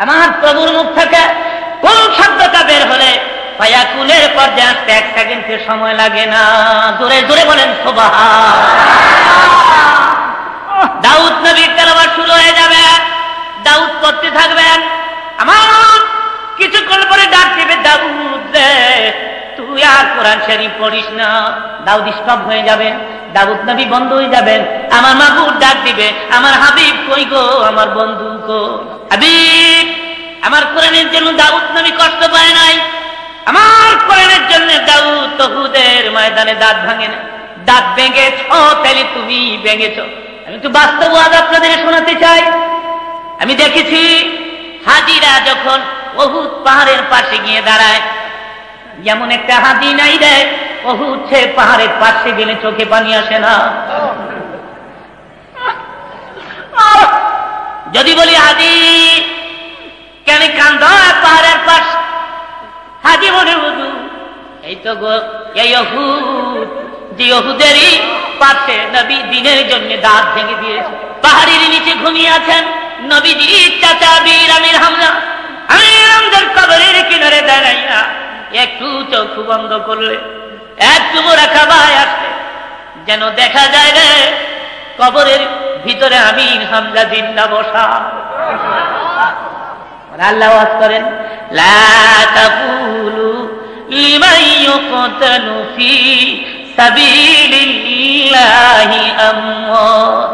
আমার প্রভুর মুখ থেকে কোন শব্দটা বের হলে ফায়াকুলের পর্যায়ে আসতে 1 সেকেন্ডের সময় লাগে না। জোরে জোরে বলেন সুবহানাল্লাহ। দাউদ নবীর তেলাওয়াত শুরু হয়ে যাবে, দাউদ পড়তে থাকবেন। আমার কিছুক্ষণ পরে ডাক দিবে, দাউদ রে তুই আর কোরআন শরীফ পড়িস না। দাউদ স্টপ হয়ে যাবেন, দাউদ নবী বন্ধ হয়ে যাবেন। আমার মাহবুব ডাক দিবে, আমার হাবিব কই গো, আমার বন্ধু কো। হাবিব, আমার কোরআনের জন্য দাউদ নবী কষ্ট পায় নাই, আমার কোরআনের জন্য দাউদ উহুদের ময়দানে দাঁত ভাঙে না। দাঁত ভেঙেছ তাহলে তুমি ভেঙেছ। আমি একটু বাস্তব ওয়াজ আপনাদের শোনাতে চাই। আমি দেখেছি হাজিরা যখন উহুদ পাহাড়ের পাশে গিয়ে দাঁড়ায়, যেমন একটা হাজি নাই রে, উহুদ সে পাহাড়ের পাশে গেলে চোখে পানি আসে না। যদি বলি হাজি কেন কান্দ পাহাড়ের পাশ, হাজি বলে হুজুর এই তো গো এই উহুদ, যে উহুদেরই পাশে নবী দিনের জন্য দাঁত ভেঙে দিয়েছে, পাহাড়ের নিচে ঘুমিয়ে আছেন নবীজি চাচা বীর আমির হামজা। আমির হামজার কবরের কিনারে দাঁড়াইয়া একটু চোখ বন্ধ করলে একটু রাখা ভাই আসলে যেন দেখা যায় রে কবরের ভিতরে আমির হামজা জিন্দা বসা। আল্লাহ ওয়াজ করেন, লা তাকুলু লিমান ইউকতালু ফি সাবিলিল্লাহি আমওয়াত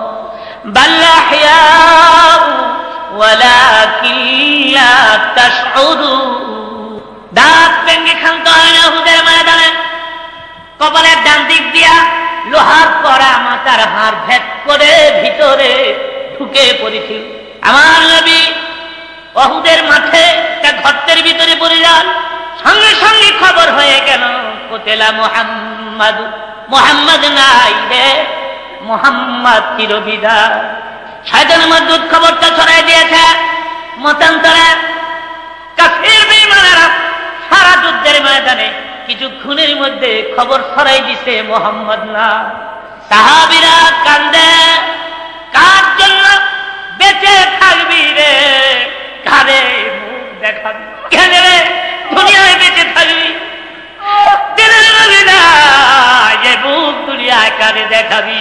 বাল আহইয়াউ ওয়ালাকিন লা তাশউরুন। দাঁত ভেঙে ক্ষান্ত হয় না উহুদের ময়দানে, কপালের ডান দিক দিয়া লোহার কড়া মাথার হাড় ভেদ করে ভিতরে ঢুকে পড়েছিল। আমার নবী উহুদের মাঠে একটা গর্তের ভিতরে পড়ে যান, সঙ্গে সঙ্গে খবর হয়ে গেল কোতেলা মুহাম্মদ, মুহাম্মদ নাই রে, মুহাম্মদ চিরবিদায়। শয়তান মাদুদ খবরটা ছড়াই দিয়েছে মতান্তরে। কাফির বেঈমানেরা সারা যুদ্ধের ময়দানে কিছুক্ষণের মধ্যে খবর ছড়াই দিছে মুহাম্মদ না। সাহাবীরা কান্দে, কার জন্য বেঁচে থাকবি রে, কারে মুখ দেখাবি, কেন রে দুনিয়ায় বেঁচে থাকবি, দিনের নবী নাই, যে মুখ দুনিয়ায় কারে দেখাবি।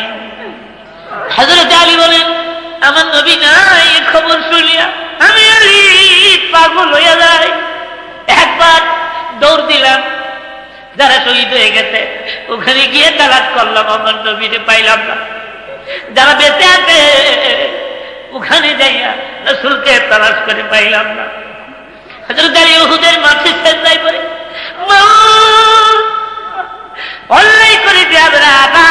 হযরত আলী বলেন, আমার নবী নাই এই খবর শুনিয়া আমি আলী পাগল হয়ে যাই। একবার দৌড় দিলাম, যারা শহীদ হয়ে গেছে ওখানে গিয়ে তালাশ করলাম, আমার নবীরে পাইলাম না। যারা বেঁচে আছে ওখানে যাইয়া রাসূলকে তালাশ করে পাইলাম না। হযরত আলী উহুদের মাঠে সেজদায় পড়ে অন্যায় করে দেয়া না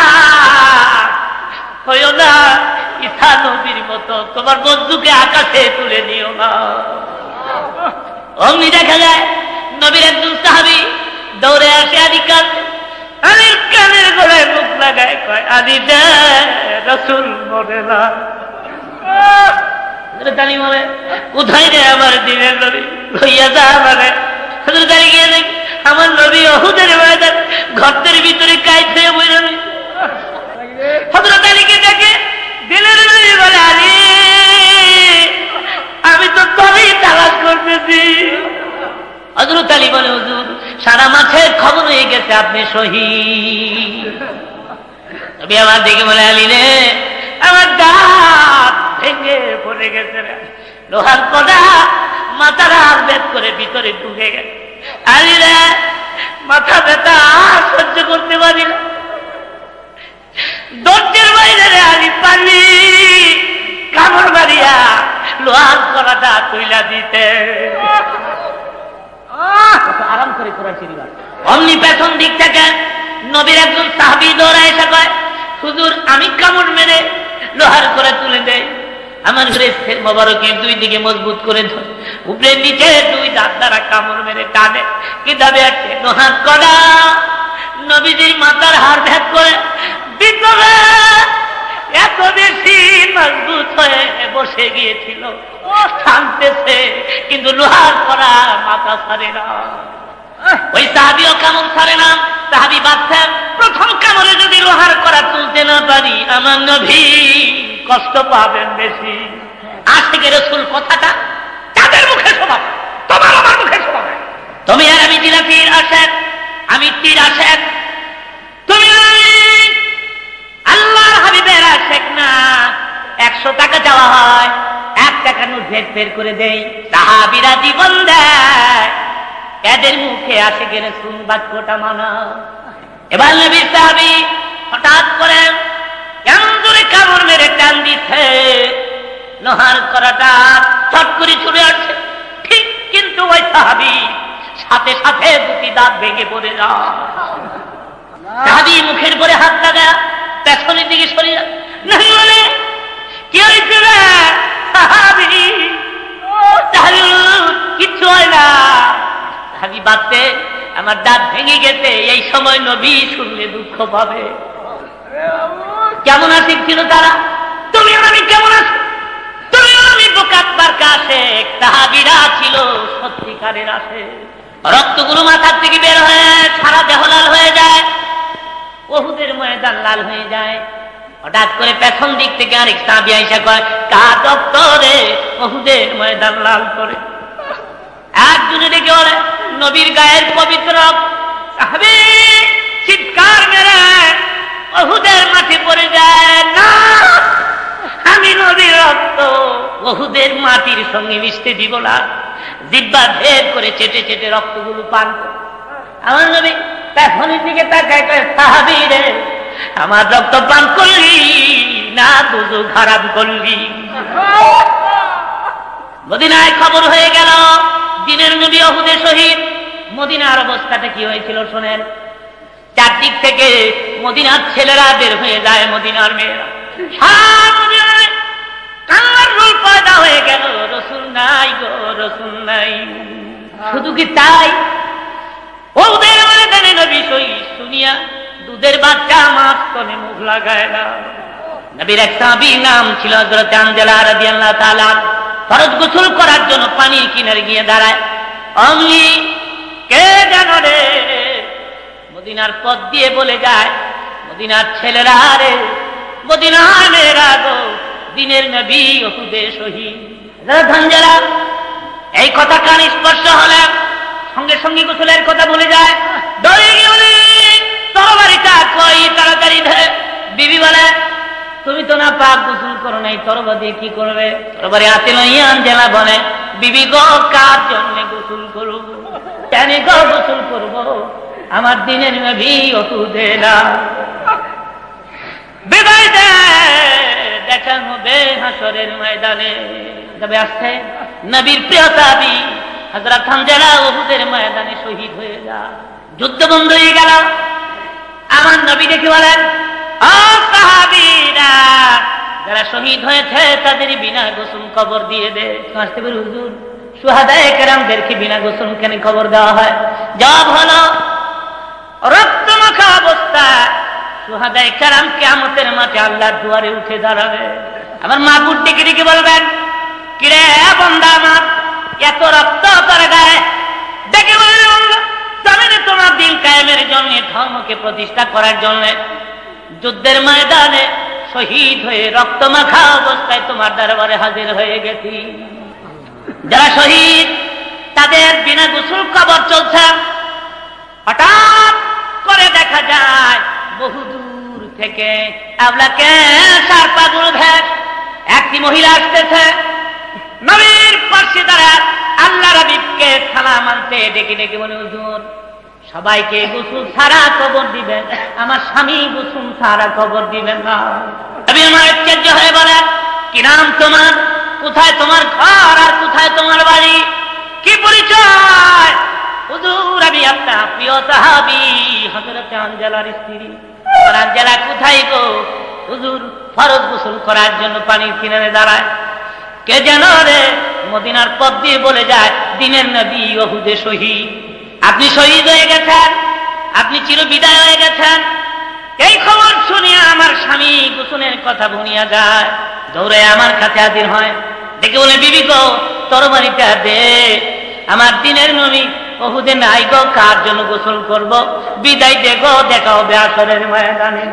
হইও না, ঈসা নবীর মতো তোমার বন্ধুকে আকাশে তুলে নিও না। অমনি দেখা যায় নবীর একজন সাহাবী দৌড়ে আসে, আলী কাঁদে, আলীর কানের গোড়ায় মুখ লাগায় কয়, আলী দে রাসূল মরে না। আলী বলে, কোথায় রে আমার দিনের নবী, লইয়া যা আমারে। হযরত আলী গিয়ে দেখে আমার নবী উহুদের ময়দানে গর্তের ভিতরে কাইতে বইরা রয়েছে। হযরত আলীকে দেখে দিনের নবী বলে, আলী আমি তো তোরই তালাশ করতেছি। হযরত আলী বলে, হুজুর সারা মাঠে খবর হয়ে গেছে আপনি শহীদ। নবী আমার দিকে বলে, আলী রে আমার দাঁত ভেঙে পড়ে গেছে রে, লোহার কড়া মাথার হাড় ভেদ করে ভিতরে ঢুকে গেছে। আলী রে মাথা ব্যথা আর সহ্য করতে পারি না, দরজার বাইরে রে আলী পানি কামড় মারিয়া লোহার কড়াটা তুইলা দিতে। আরাম করে কোরআন শরীফ। অমনি পেছন দিক থেকে নবীর একজন সাহাবী দৌড়ায় এসে কয়, হুজুর আমি কামড় মেরে লোহার কড়া তুলে দেয়, আমার শের মোবারকের দুই দিকে মজবুত করে ধরে উপরে নিচে দুই দাঁত দ্বারা কামড় মেরে টানে, কিতাবে আছে লোহার কড়া নবীজির মাথার হাড় ভেদ করে ভিতরে এত বেশি মজবুত হয়ে বসে গিয়েছিল, টানতেছে কিন্তু লোহার কড়া মাথা ছাড়ে না। ওই সাহাবীও কামড় ছাড়ে না, সাহাবী বাচ্চা প্রথম কামড়ে যদি লোহার কড়া তুলতে না পারি আমার নবী কষ্ট পাবেন বেশি। আশিকে রাসূল কথাটা তাদের মুখে নবীর আশেক, তুমি আল্লাহর হাবিবের আশেক না। 100 টাকা চাওয়া হয়, 1 টাকা নোট বের করে দেই, সাহাবীরা জীবন দেয়। এদের মুখে আশিকের রাসূল বাক্যটা মানা। এবার নবীর সাহাবী হঠাৎ করে কেমন করে কামড় মেরে টান দিচ্ছে, লোহার করাটা ছট করে ছুটে আসছে। ঠিক কিন্তু ওই সাহাবী সাথে সাথে 2টি দাঁত ভেঙে পড়ে যায়। সাহাবী মুখের পরে হাত লাগা পেছনের দিকে সরিয়ে বলে, কি হয়েছে রে সাহাবী? কিচ্ছু হয় না। সাহাবী বাঁচতে, আমার দাঁত ভেঙে গেছে। এই সময় নবী শুনলে দুঃখ পাবে। কেমন আশিক ছিল তারা? তুমি আমি কেমন আছি? তুমি আমি বোকাতবার কাছে, সাহাবীরা ছিল সত্যিকারের আশে। রক্তগুলো মাথার থেকে বের হয়ে সারা দেহ লাল হয়ে যায়, উহুদের ময়দান লাল হয়ে যায়। হঠাৎ করে পেছন দিক থেকে আরেক সাহাবী আইসা কয়, কার রক্ত রে উহুদের ময়দান লাল করে? একজনে ডেকে বলে, নবীর গায়ের পবিত্র রক্ত। সাহাবী চিৎকার মেরে উহুদের মাঠে পড়ে যায়, না, আমি নবীর রক্ত উহুদের মাটির সঙ্গে মিশতে দিব না। জিহ্বা ভেদ করে চেটে চেটে রক্তগুলো পান করে আমার নবী পেছনের দিকে তাকায় কয়, সাহাবী রে, আমার রক্ত পান করলি না দুজক হারাম করলি? মদিনায় খবর হয়ে গেল দিনের নবী উহুদে শহীদ। মদিনার অবস্থাটা কি হয়েছিল শোনেন। চারদিক থেকে মদিনার ছেলেরা বের হয়ে যায়, মদিনার মেয়েরা কান্নার রোল পয়দা হয়ে গেল, রাসূল নাই গো, রাসূল নাই। শুধু কি তাই, ওদের ময়দানে নবী শহীদ শুনিয়া দুধের বাচ্চা মাছ তনে মুখ লাগায় না। নবীর এক সাহাবীর নাম ছিল হযরত আনজালা রাদিয়াল্লাহু তাআলা। ফরজ গোসল করার জন্য পানির কিনারে গিয়ে দাঁড়ায়। অমনি কে জানো রে, মদিনার পথ দিয়ে বলে যায়, মদিনার ছেলেরা রে, মদিনার মেয়েরা গো, দিনের নবী উহুদে শহীদ। আনজালা এই কথা কান স্পর্শ হলে সঙ্গে সঙ্গে গোসলের কথা বলে যায়। দৌড়ে গিয়ে তরবারিটা কই তাড়াতাড়ি ধরে। বিবি বলে, তুমি তো না পাক গোসল করো নাই, তরবারি দিয়ে কি করবে? তরবারি হাতে লইয়া আনজালা বলে, বিবি গো, কার জন্য গোসল করব? কেন গো গোসল করব? আমার দিনের নবী উহুদে না। বিদায় দে, দেখা হবে হাসরের ময়দানে। তবে আসছে নবীর প্রিয় সাহাবী হযরত হামজা উহুদের ময়দানে শহীদ হয়ে যায়। যুদ্ধ বন্ধ হয়ে গেল। আমার নবী দেখে বলেন, ও সাহাবীরা, যারা শহীদ হয়েছে তাদের বিনা গোসল কবর দিয়ে দে। আসতে পারে হুজুর, শুহাদায়ে কেরামদেরকে বিনা গোসল কেন কবর দেওয়া হয়? জবাব হলো, রক্তমাখা অবস্থা শুহাদায়ে কেরাম কিয়ামতের মাঠে আল্লাহর দুয়ারে উঠে দাঁড়াবে। আমার মাহবুব ডেকে ডেকে বলবেন, কিরে বান্দা আমার, এত রক্ত তোর গায়ে? ডেকে বলবেন, আল্লাহ জানেন তোমার দিন কায়েমের জন্য, ধর্মকে প্রতিষ্ঠা করার জন্য যুদ্ধের ময়দানে শহীদ হয়ে রক্তমাখা অবস্থায় তোমার দরবারে হাজির হয়ে গেছি। যারা শহীদ তাদের বিনা গোসল কবর চলছে। হঠাৎ করে দেখা যায় বহুদূর থেকে আবলাকে সার পাগল ভেস একটি মহিলা আসতেছে। নবীর পাশে দাঁড়ায় আল্লাহর হাবিবকে সালাম আনতে ডেকে ডেকে বলে, হুজুর সবাইকে গোসল ছাড়া কবর দিবেন, আমার স্বামী গোসল ছাড়া কবর দিবেন না। নবী আমার আশ্চর্য হয়ে বলেন, কি নাম তোমার? কোথায় তোমার ঘর আর কোথায় তোমার বাড়ি? কি পরিচয়? হুজুর আমি আপনার প্রিয় সাহাবী হযরত আনজালার স্ত্রী। আনজালা কোথায় গো? হুজুর ফরজ গোসল করার জন্য পানির কিনারে দাঁড়ায়। কে যেন রে মদিনার পথ দিয়ে বলে যায়, দিনের নবী উহুদে শহীদ। আপনি শহীদ হয়ে গেছেন, আপনি চিরবিদায় হয়ে গেছেন। এই খবর শুনিয়া আমার স্বামী গোসলের কথা ভুলিয়া যায়, দৌড়ে আমার কাছে হাজির হয়। দেখে বলে, বিবি গো তরবারিটা দে, আমার দিনের নবী উহুদে নাই গো, কার জন্য গোসল করব? বিদায় দে গো, দেখা হবে আসরের ময়দানে।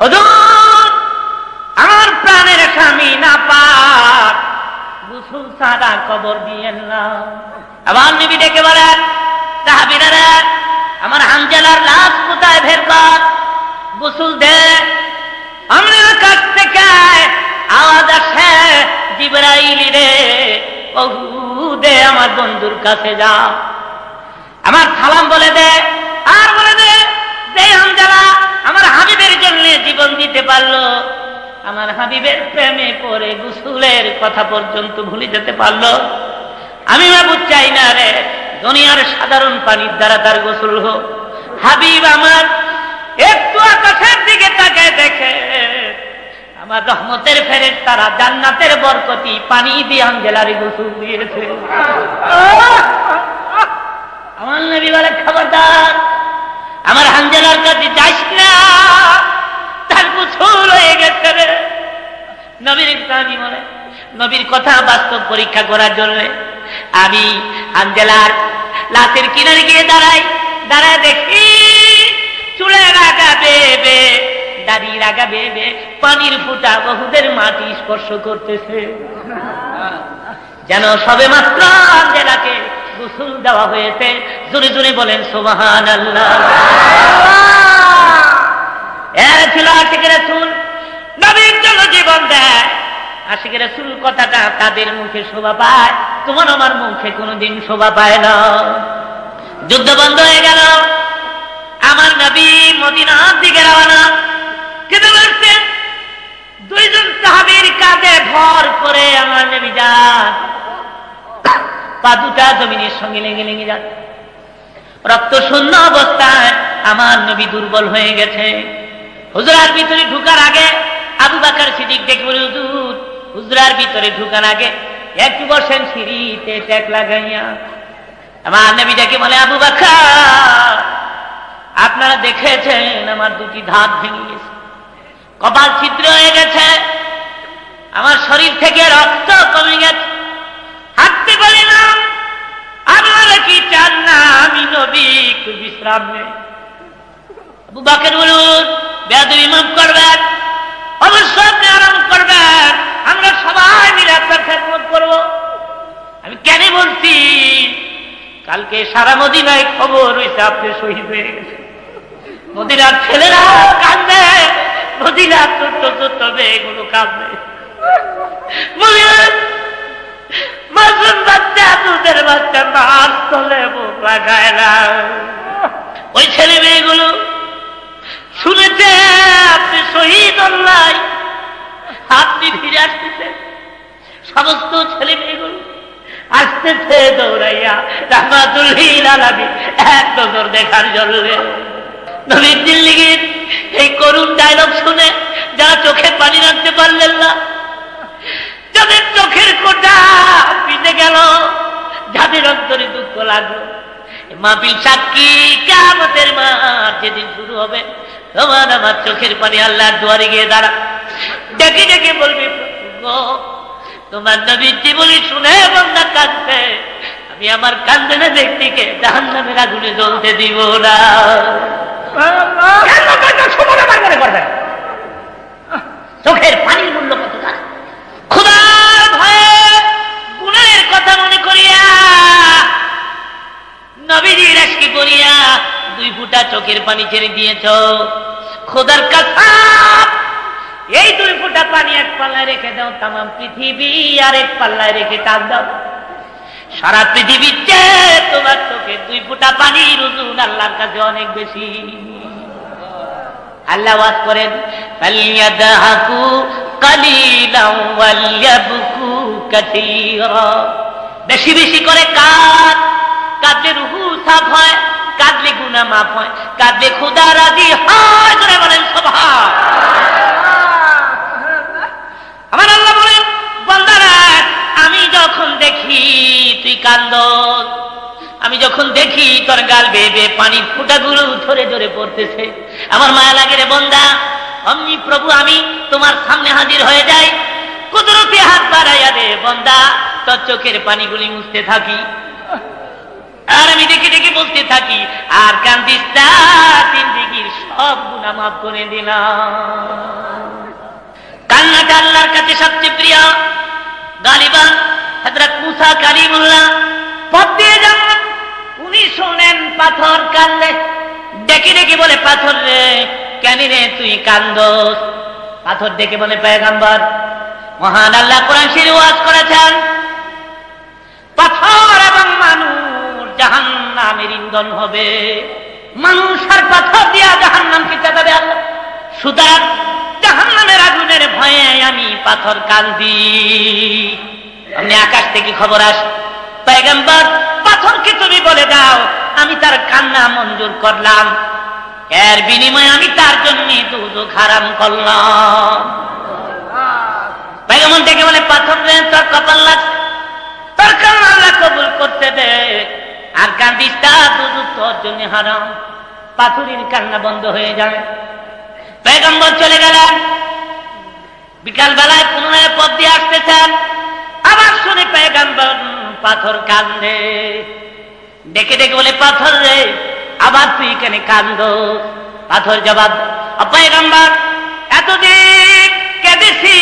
হুজুর আমার প্রাণের স্বামী না পাক, গোসল ছাড়া কবর দিয়েন না। আবার নবী ডেকে বলেন, সাহাবীরা আমার হানজালার লাশ কোথায় বের কর, গোসল দে। আমার কাছ থেকে আওয়াজ আসে, জিবরাইল রে দে আমার বন্ধুর কাছে যা। আমার সালাম বলে দে, আর বলে দে হানজালা আমার হাবিবের জন্য জীবন দিতে পারলো, আমার হাবিবের প্রেমে পড়ে গোসলের কথা পর্যন্ত ভুলে যেতে পারলো। আমি মাবুদ চাই না রে দুনিয়ার সাধারণ পানির দ্বারা তার গোসল হোক। হাবিব আমার একটু আকাশের দিকে তাকায় দেখে আমার রহমতের ফেরেশতারা জান্নাতের বরকতি পানি দিয়ে হানজালার গোসল দিয়েছে। আমার নবী বলে খবরদার আমার হানজালার কাছে যাস না, তার গোসল হয়ে গেছে রে। নবীর আমি বলে নবীর কথা বাস্তব পরীক্ষা করার জন্য আমি হানজালার লাশের কিনারে গিয়ে দাঁড়ায় দেখি চুলের আগা বেবে দাড়ির আগা বেবে পানির ফুটা বহুদের মাটি স্পর্শ করতেছে, যেন সবে মাত্র হানজালাকে গোসল দেওয়া হয়েছে। জোরে জোরে বলেন সুবহানাল্লাহ। এরা ছিল আশিক রাসূল, নবীর জন্য জীবন দেয়। আশিক রাসূল কথাটা তাদের মুখে শোভা পায়, তোমার আমার মুখে কোনোদিন শোভা পায় না। যুদ্ধ বন্ধ হয়ে গেল, আমার নবী মদিনার দিকে রওনা। কিন্তু বলছেন দুইজন সাহাবীর কাঁধে ভর করে আমার নবী যান, পা দুটা জমিনের সঙ্গে লেগে লেগে যাচ্ছে। রক্ত শূন্য অবস্থায় আমার নবী দুর্বল হয়ে গেছে। হুজরার ভিতরে ঢুকার আগে আবু বকর সিদ্দিক ডেকে বলে, হুজুর হুজরার ভিতরে ঢুকার আগে একটু বসেন সিঁড়িতে ট্যাক লাগাইয়া। আমার নবী ডেকে বলে, আবু বকর আপনারা দেখেছেন আমার দুটি দাঁত ভেঙে গেছে, কপাল ছিদ্র হয়ে গেছে, আমার শরীর থেকে রক্ত কমে গেছে, হাঁটতে পারি না। আপনারা কি চান না আমি নবী একটু বিশ্রাম নেই? আবু বকর বলুন, বেয়াদবি মাফ করবেন, অবশ্যই আপনি আরাম করবেন, আমরা সবাই মিলে আপনার খেদমত করবো। আমি কেন বলছি, কালকে সারা মদিনায় খবর হয়েছে আপনি শহীদ হয়ে গেছে। মদিনার ছেলেরা কাঁদবে, মদিনার ছোট্ট ছোট্ট মেয়েগুলো কাঁদবে, মদিনার মাসুম বাচ্চা দুধের বাচ্চা মাছ তোলে মুখ লাগায় না। ওই ছেলে মেয়েগুলো শুনেছে আপনি শহীদ হল্লাই, আপনি ফিরে আসতেছেন। সমস্ত ছেলে মেয়েগুলো আসতেছে দৌড়াইয়া রাহমাতুল লিল আলামিন এক নজর দেখার জন্য। নবীর জিন্দেগীর এই করুণ ডায়লগ শুনে যারা চোখে পানি রাখতে পারলেন না, যাদের চোখের কোটা পিটে গেল, যাদের অন্তরে দুঃখ লাগলো, মাহফিল সাক্ষী কিয়ামতের মাঠ যেদিন শুরু হবে, তোমার আমার চোখের পানি আল্লাহর দুয়ারে গিয়ে দাঁড়া, ডেকে ডেকে বলবি, তোমার নবীর জীবনী শুনে বান্দা কাঁদছে, আমি আমার কান্দনে ব্যক্তিকে জাহান্নামের আগুনে জ্বলতে দিব না। চোখের পানির মূল্য কত জানে? খোদার ভয়ে গুনাহের কথা মনে করিয়া, নবীজির আশকি করিয়া 2 ফোঁটা চোখের পানি ছেড়ে দিয়েছ। খোদার কসম, এই 2 ফোঁটা পানি এক পাল্লায় রেখে দাও, তাম পৃথিবী আর এক পাল্লায় রেখে টাক দাও, সারা পৃথিবীর চেয়ে তোমার চোখে 2 ফোঁটা পানির ওজন আল্লাহর কাছে অনেক বেশি। আল্লাহ ওয়াজ করেন, ফালিয়াদহাকু কালিলান ওয়ালিয়াবকু কাসীরা, বেশি বেশি করে কাঁদ, কাঁদলে রূহ সাফ হয়, কাঁদলে গুনাহ মাফ হয়, কাঁদলে খোদা রাজি হয়। জোরে বলেন সুবহান। আমার আল্লাহ বলেন, বান্দারা আমি যখন দেখি তুই কান্দস, আমি যখন দেখি তোর গাল বেয়ে বেয়ে পানির ফোঁটাগুলো ধরে ধরে পড়তেছে, আমার মায়া লাগে রে বান্দা। অমনি প্রভু আমি তোমার সামনে হাজির হয়ে যাই, কুদরতি হাত বাড়াইয়া দে বান্দা, তোর চোখের পানিগুলি মুছতে থাকি, আর আমি দেখে দেখে বলতে থাকি, আর কান্দিস না, জিন্দেগীর সব গুনাহ মাফ করে দিলাম। কান্নাটা আল্লাহর কাছে সবচেয়ে প্রিয়। গালিবান হযরত মুসা কালিমুল্লাহ পথ দিয়ে যান, উনি শোনেন পাথর কান্দে, ডেকে ডেকে বলে, পাথর রে কেন রে তুই কান্দোস? পাথর ডেকে বলে, পয়গম্বর মহান আল্লাহ কোরআন শরীফে ওয়াজ করেছেন, পাথর এবং মানুষ জাহান্নামের ইন্ধন হবে, মানুষ আর পাথর দিয়া জাহান্নামকে চালাবে আল্লাহ। সুতরাং জাহান্নামের আগুনের ভয়ে আমি পাথর কান্দি। আপনি আকাশ থেকে খবর আস, পয়গম্বর পাথরকে তুমি বলে দাও আমি তার কান্না মঞ্জুর করলাম, এর বিনিময়ে আমি তার জন্য দুজক হারাম করলাম। পয়গম্বর ডেকে বলে, পাথর রে তোর কপাল লাগছে, তোর কান্না আল্লাহ কবুল করতে দে, আর কান্দিস তা দুজক তোর জন্য হারাম। পাথরের কান্না বন্ধ হয়ে যায়। পয়গম্বর চলে গেলেন। বিকাল বেলায় পুনরায় পথ দিয়ে আসতেছেন, আবার শুনে পয়গম্বর পাথর কান্দে। ডেকে ডেকে বলে, পাথর রে আবার তুই কেন কান্দো? পাথর জবাব, পয়গম্বর এতদিন কেঁদেছি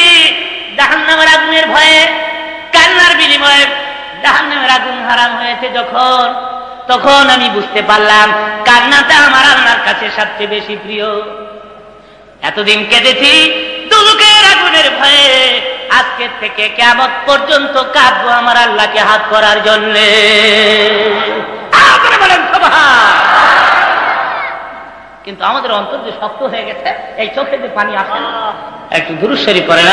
জাহান্নামের আগুনের ভয়ে, কান্নার বিনিময়ে জাহান্নামের আগুন হারাম হয়েছে যখন, তখন আমি বুঝতে পারলাম কান্নাটা আমার আল্লাহর কাছে সবচেয়ে বেশি প্রিয়। এতদিন কেঁদেছি দুজকের আগুনের ভয়ে, আজকে থেকে কিয়ামত পর্যন্ত কাঁদবো আমার আল্লাহকে হাত করার জন্য। বলেন কিন্তু আমাদের অন্তর যে শক্ত হয়ে গেছে, এই চোখে যে পানি আসে না, একটু দুরূদ শরীফ পড়েন।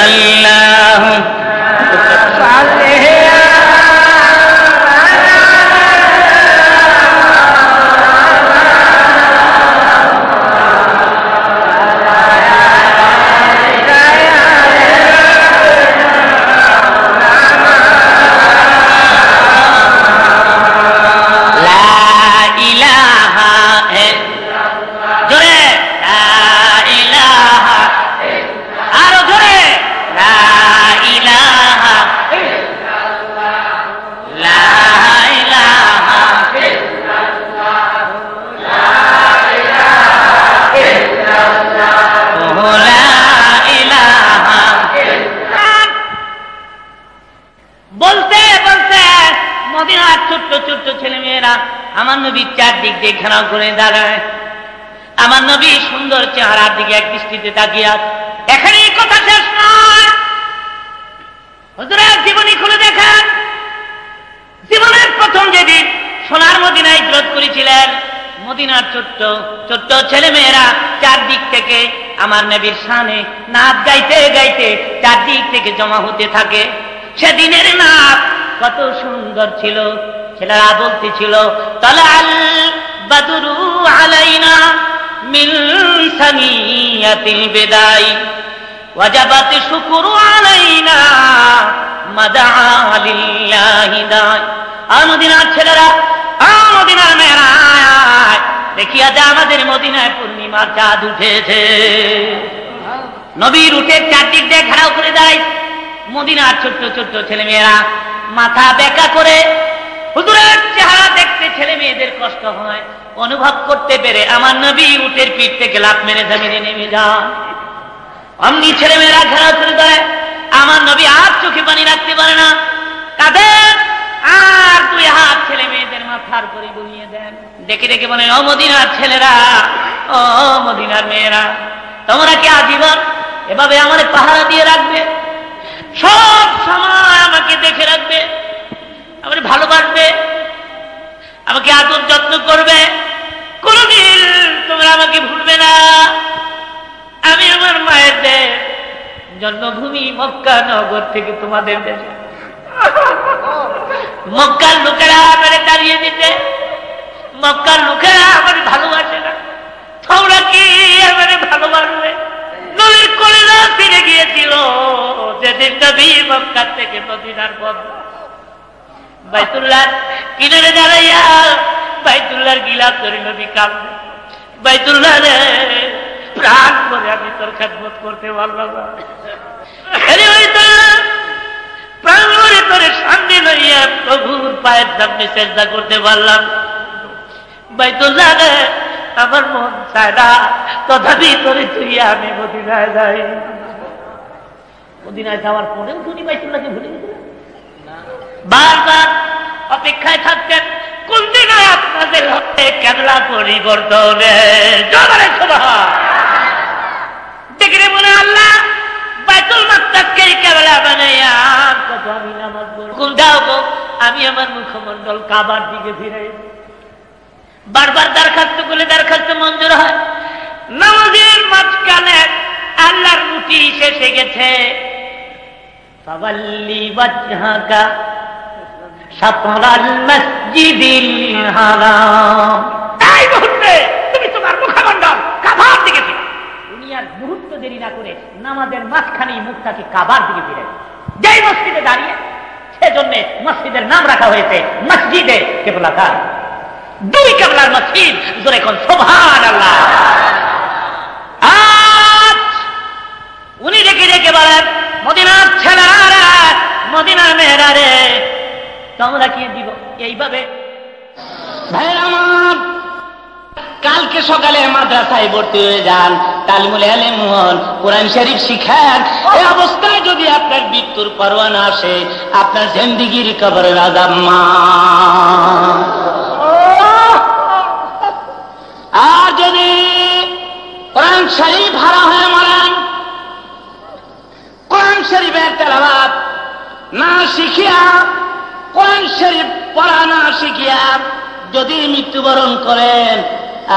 আমার নবী চারদিক দিয়ে ঘেরাও করে দাঁড়ায়, আমার নবী সুন্দর চেহারার দিকে এক দৃষ্টিতে তাকিয়ে। এখানে কথা শেষ নয়, হুজুরের জীবনী খুলে দেখেন। জীবনের প্রথম যেদিন সোনার মদিনায় হিজরত করেছিলেন, মদিনার ছোট্ট ছোট্ট ছেলে মেয়েরা চারদিক থেকে আমার নবীর শানে নাচ গাইতে গাইতে চারদিক থেকে জমা হতে থাকে। সেদিনের নাচ কত সুন্দর ছিল। ছেলেরা বলতেছিল, তালাল বাদরু আলাইনা মিন সানিয়াতিল বিদাই ওয়াজাবাত শুকরু আলাইনা মাদা লিল্লাহি দাই। মদিনার ছেলেরা, মদিনার মেয়েরা, দেখিয়া যা আমাদের মদিনায় পূর্ণিমার চাঁদ উঠেছে। নবীর উঠে চারদিক দিয়ে ঘেরাও করে দেয়। মদিনার ছোট্ট ছোট্ট ছেলে মেয়েরা মাথা বেঁকা করে হুজুরের চেহারা দেখতে ছেলে মেয়েদের কষ্ট হয়। অনুভব করতে পেরে আমার নবী উটের পিঠ থেকে লাফ মেরে জমিনে নেমে যান। অমনি ছেলে মেয়েরা ঘেরাও করে দেয়। আমার নবী আর চোখে পানি রাখতে পারে না, কাঁদেন আর দুই হাত ছেলে মেয়েদের মাথার করে বুলিয়ে দেন। ডেকে ডেকে বলেন, ও মদিনার ছেলেরা, ও মদিনার মেয়েরা, তোমরা কি আজীবন এভাবে আমার পাহারা দিয়ে রাখবে? সব সময় আমাকে দেখে রাখবে, আমাকে ভালোবাসবে, আমাকে আদর যত্ন করবে, কোনদিন তোমরা আমাকে ভুলবে না। আমি আমার মায়ের দেশ জন্মভূমি মক্কা নগর থেকে তোমাদের দেশে, মক্কার লোকেরা আমাকে দাঁড়িয়ে দিতে, মক্কার লোকেরা আমার ভালোবাসে না, তোমরা কি আমাকে ভালোবাসবে? নবীর কলিজা ফিরে গিয়েছিল যেদিন নবী মক্কা থেকে মদিনার পথ বাইতুল্লাহ কিনারে দাঁড়াইয়া বাইতুল্লাহর গিলাফ করে নবী কাঁদবে, বাইতুল্লাহ রে প্রাণ করে আমি তোর খেদমত করতে পারলাম না, প্রাণ করে তোর সামনে লইয়া প্রভুর পায়ের সামনে চেষ্টা করতে পারলাম। বাইতুল্লাহ রে আমার মন চায় না, তথাপি তোরে তুই আমি মদিনায় যাই। মদিনায় যাওয়ার পরেও তুমি বাইতুল্লাহকে ভুলে গেছিলেন? বারবার অপেক্ষায় থাকতেন কোন দিন আপনাদের কেবলা পরিবর্তনে জোরে সুবহান। দেখে মনে আল্লাহ বাইতুল মাকদাসকে কেবলা বানাইয়া কত আমি নামাজ পড়ব, কোন দাও আমি আমার মুখমণ্ডল কাবার দিকে ফিরাই। বারবার দরখাস্ত করলে দরখাস্ত মঞ্জুর হয়। নামাজের মাঝখানে আল্লাহর রুটি শেষে গেছে। ফাওয়াল্লি ওয়াজহাকা শাতরাল মসজিদিল হারাম, এই মুহূর্তে তুমি তোমার মুখমণ্ডল কাবার দিকে ফিরাও। দুনিয়ার মুহূর্ত দেরি না করে নামাজের মাঝখানে মুখটাকে কাবার দিকে ফিরাই। যেই মসজিদে দাঁড়িয়ে, সেজন্য মসজিদের নাম রাখা হয়েছে মসজিদে কিবলাতান। দুই কিবলার মসজিদ, জোরে কোন সুবহানাল্লাহ। আজ উনি ডেকে ডেকে বলেন, মদিনার ছেলেরা, মদিনার মেয়েরা রে, তোমরা কি দিব এইভাবে? ভাইরা আমার, কালকে সকালে মাদ্রাসায় ভর্তি হয়ে যান, তালিমুল ইলম হন, কোরআন শরীফ শিখান। এই অবস্থায় যদি আপনার মৃত্যুর পরোয়ানা আসে, আপনার জিন্দেগির কবরের আযাব মাফ। আর যদি কোরআন শরীফ হারা হয়ে মরেন, কোরআন শরীফের তেলাওয়াত না শিখিয়া, কোরআন শরীফ পড়া না শিখিয়া যদি মৃত্যুবরণ করেন,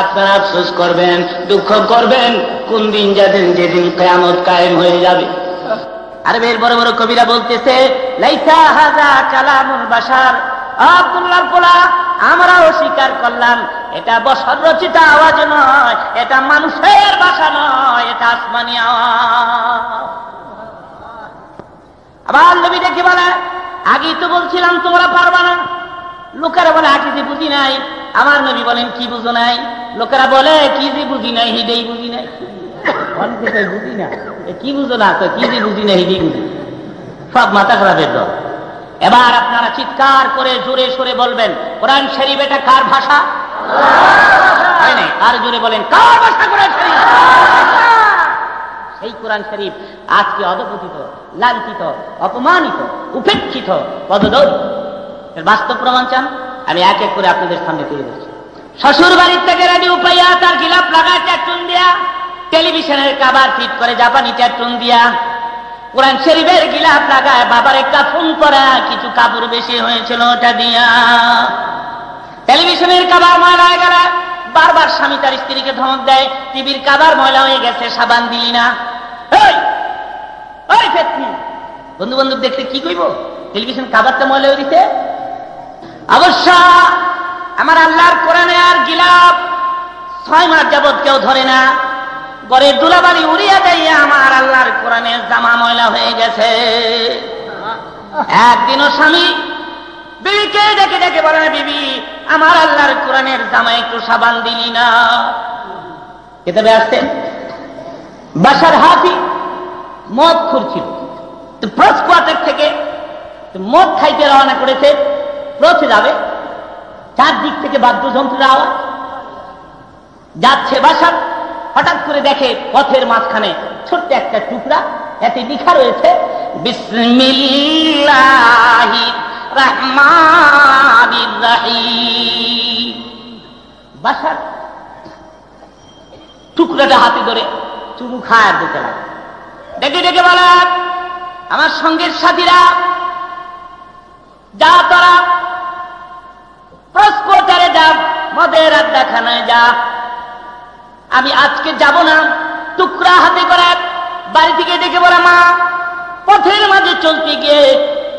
আপনারা আফসোস করবেন, দুঃখ করবেন। কোন দিন যাবেন, যেদিন কিয়ামত কায়েম হয়ে যাবে। আরবের বড় বড় কবিরা বলতেছে, লাইসা হাযা কালামুল বাশার। আব্দুল্লাহর পোলা, আমরাও স্বীকার করলাম, এটা বশর রচিত আওয়াজ নয়, এটা মানুষের ভাষা নয়, এটা আসমানি আওয়াজ। আবার নবী দেখি বলে, আগেই তো বলছিলাম তোমরা পারবা না। লোকেরা বলে আগে যে বুঝি নাই। আমার নবী বলেন, কি বুঝো নাই? লোকেরা বলে কি যে বুঝি নাই, হিডেই বুঝি নাই। বুঝি না, কি বুঝো না? তো কি যে বুঝি না, হিডেই বুঝি। সব মাথা খারাপের দল। এবার আপনারা চিৎকার করে জোরে সরে বলবেন, কোরআন শরীফ এটা কার ভাষা? হয় নাই? আর জোরে বলেন, কার ভাষা কোরআন শরীফ? সেই কোরআন শরীফ আজকে অধপতিত, লাঞ্ছিত, অপমানিত, উপেক্ষিত, পদদলিত। এর বাস্তব প্রমাণ চান? আমি এক এক করে আপনাদের সামনে তুলে ধরছি। শ্বশুর বাড়ির থেকে রেডিও পাইয়া তার গিলাপ লাগায় ট্যাটুন দিয়া, টেলিভিশনের কাভার ফিট করে জাপানি ট্যাটুন দিয়া, কোরআন শরীফের গিলাপ লাগায় বাবার একটা ফোন করা, কিছু কাপড় বেশি হয়েছিল ওটা দিয়া। টেলিভিশনের কাভার ময়লা হয়ে গেলে বারবার স্বামী তার স্ত্রীকে ধমক দেয়, টিভির কাভার ময়লা হয়ে গেছে, সাবান দিলি না। বন্ধু বান্ধব দেখতে কি কইব? টেলিভিশন কাভারটা ময়লা হয়ে দিতে। অবশ্য আমার আল্লাহর কোরআনে আর গিলাপ 6 মাস যাবৎ কেউ ধরে না। ঘরের দুলাবাড়ি উড়িয়া যাইয়া আমার আল্লাহর কোরআনের জামা ময়লা হয়ে গেছে। একদিনও স্বামী বিবিকে ডেকে ডেকে বলে, বিবি আমার আল্লাহর কোরআনের জামা একটু সাবান দিলি না। কিতাবে আসছে, বাশার হাফি মদ খুঁড়ছিল, তো প্রস কোয়ার্টার থেকে মদ খাইতে রওনা করেছে। প্রসে যাবে, চারদিক থেকে বাদ্যযন্ত্রের আওয়াজ যাচ্ছে। বাশার হঠাৎ করে দেখে পথের মাঝখানে ছোট্ট একটা টুকরা, এতে লেখা রয়েছে বিসমিল্লাহির রহমানির রহিম। বাশার টুকরাটা হাতে ধরে চুমু খায় দিতে লাগে। ডেকে ডেকে বলে, আমার সঙ্গের সাথীরা, যা তোরা প্রস্কোটারে যা, মদের আড্ডাখানায় যা। আমি আজকে যাব না। টুকরা হাতে করে বাড়ি থেকে ডেকে বলে, মা পথের মাঝে চলতে গিয়ে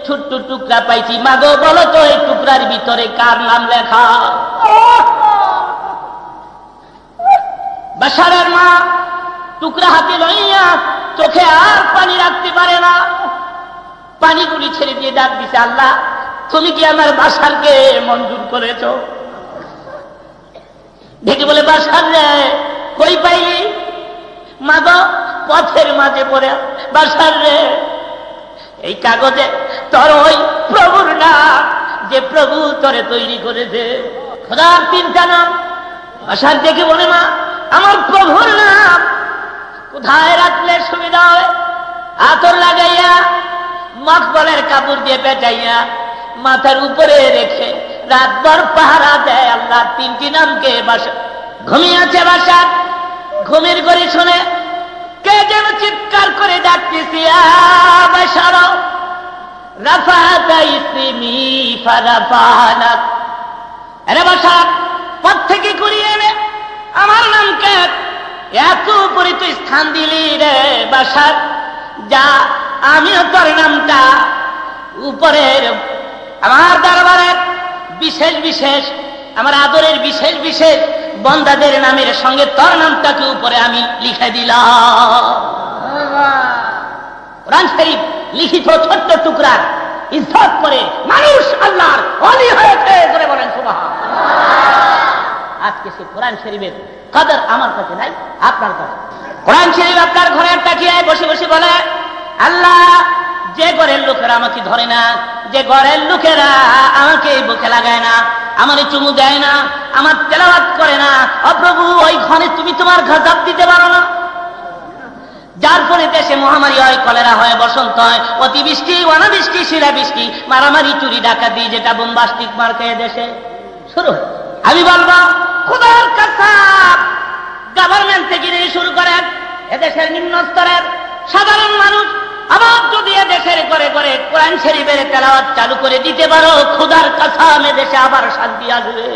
ছোট্ট টুকরা পাইছি, মা গো বলো তো এই টুকরার ভিতরে কার নাম লেখা? বাশারের মা টুকরা হাতে লইয়া চোখে আর পানি রাখতে পারে না, পানিগুলি ছেড়ে দিয়ে ডাক দিছে, আল্লাহ তুমি কি আমার বাশারকে মঞ্জুর করেছ? দেখে বলে, বাশার রে কই পাইলি? মা গো পথের মাঝে পড়ে। বাশার রে এই কাগজে তোর ওই প্রভুর নাম, যে প্রভু তোরে তৈরি করেছে, খোদার 3টা নাম। বাশার দেখে বলে, মা আমার প্রভুর নাম কোথায় রাখলে সুবিধা হয়? আতর লাগাইয়া মখমলের কাপড় দিয়ে পেটাইয়া মাথার উপরে রেখে রাতভর পাহারা দেয় আল্লাহ তিনটি নামকে। বাসা ঘুমিয়ে আছে, বাসা ঘুমের ঘরে শুনে কে যেন চিৎকার করে ডাকতেছি, বাসার রাফাতা ইসমি ফারাফানাক, আরে বাসা পথ থেকে ঘুরিয়ে এনে আমার নামকে এত উপরে তুই স্থান দিলি রে বাসা, যা আমিও তোর নামটা উপরের আমার দরবারের বিশেষ বিশেষ আমার আদরের বিশেষ বিশেষ বন্দাদের নামের সঙ্গে তোর নামটাকে উপরে আমি লিখে দিলাম। কোরআন শরীফ লিখিত ছোট্ট টুকরা ইজ্জত করে মানুষ আল্লাহর ওলি হয়েছে, করে বলেন সুবহানাল্লাহ। আজকে সে কোরআন শরীফের কদর আমার কাছে নাই, আপনার কাছে। কোরআন শরীফ আপনার ঘরের তাকিয়ে বসে বসে বলে, আল্লাহ যে ঘরের লোকেরা আমাকে ধরে না, যে ঘরের লোকেরা আমাকে বুকে লাগায় না, আমার চুমু দেয় না, আমার তেলাওয়াত করে না, অপ্রভু ওই ঘরে তুমি তোমার গজব দিতে পারো না। যার ফলে দেশে মহামারী হয়, কলেরা হয়, বসন্ত হয়, অতিবৃষ্টি, অনাবৃষ্টি, শিলাবৃষ্টি, মারামারি, চুরি ডাকাতি, যেটা বোমবাস্টিক মার্কে দেশে শুরু হয়। আমি বলবো খোদার কসম, গভর্নমেন্ট থেকে শুরু করেন এদেশের নিম্ন স্তরের সাধারণ মানুষ আবার যদি এদেশের করে করে কোরআন শরীফের তেলাওয়াত চালু করে দিতে পারো, খোদার কসম এদেশে আবার শান্তি আসবে।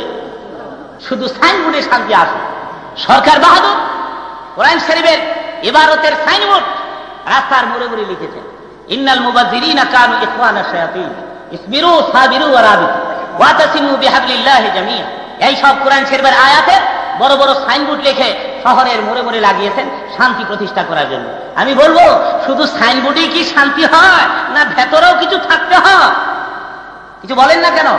শুধু সাইনবোর্ডে শান্তি আসবে। সরকার বাহাদুর কোরআন শরীফের ইবারতের সাইনবোর্ড রাস্তার মোড়ে মোড়ে লিখেছেন, ইন্নাল মুবাযযিরিনা কানু ইখওয়ানা শায়াতিন ইসবিরু সাবিরু ওয়া রাবিতু ওয়াতাসিমু বিহাবলিল্লাহি জামিআ। এই সব কোরআন শরীফের আয়াতে বড় বড় সাইনবোর্ড লিখে শহরের মোড়ে মোড়ে লাগিয়েছেন শান্তি প্রতিষ্ঠা করার জন্য। আমি বলবো শুধু সাইনবোর্ডেই কি শান্তি হয়, না ভেতরেও কিছু থাকতে হয়? কিছু বলেন না কেন?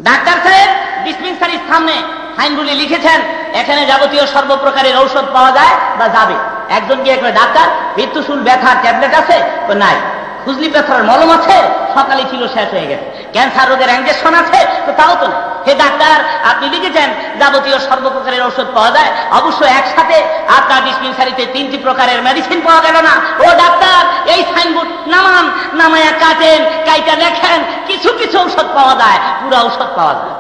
ডাক্তার সাহেব ডিসপেন্সারির সামনে সাইনবোর্ডে লিখেছেন এখানে যাবতীয় সর্বপ্রকারের ঔষধ পাওয়া যায় বা যাবে। একজন গিয়ে করে, ডাক্তার পিত্তশুল ব্যথার ট্যাবলেট আছে? তো নাই। খুজলি ব্যথার মলম আছে? সকালে ছিল, শেষ হয়ে গেছে। ক্যান্সার রোগের ইনজেকশন আছে? তো তাও তো না। হে ডাক্তার, আপনি লিখেছেন যাবতীয় সর্বপ্রকারের ঔষধ পাওয়া যায়, অবশ্য একসাথে আপনার ডিসপেন্সারিতে 3টি প্রকারের মেডিসিন পাওয়া গেল না। ও ডাক্তার, এই সাইনবোর্ড নামান, নামায়া কাটেন, কাইটা দেখেন, কিছু কিছু ঔষধ পাওয়া যায়, পুরো ঔষধ পাওয়া যায়।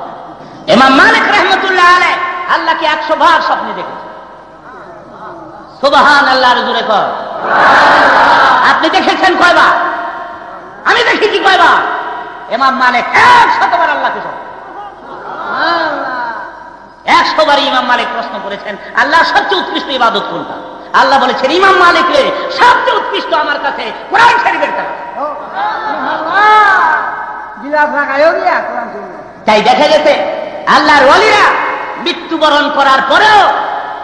ইমাম মালিক রাহমাতুল্লাহ আলাইহি আল্লাহকে 100 বার স্বপ্নে দেখেছেন। সুবহানাল্লাহর জোরে কর। আপনি দেখেছেন কয়বার? আমি দেখেছি কয়বার? ইমাম মালিক 100 বার আল্লাহকে স্বপ্নে। 100 বার ইমাম মালিক প্রশ্ন করেছেন, আল্লাহ সবচেয়ে উৎকৃষ্ট ইবাদত কোনটা? আল্লাহ বলেছেন, ইমাম মালিক রে, সবচেয়ে উৎকৃষ্ট আমার কাছে কোরআন শরীফের তেলাওয়াত। তাই দেখা গেছে আল্লাহর ওলিরা মৃত্যুবরণ করার পরেও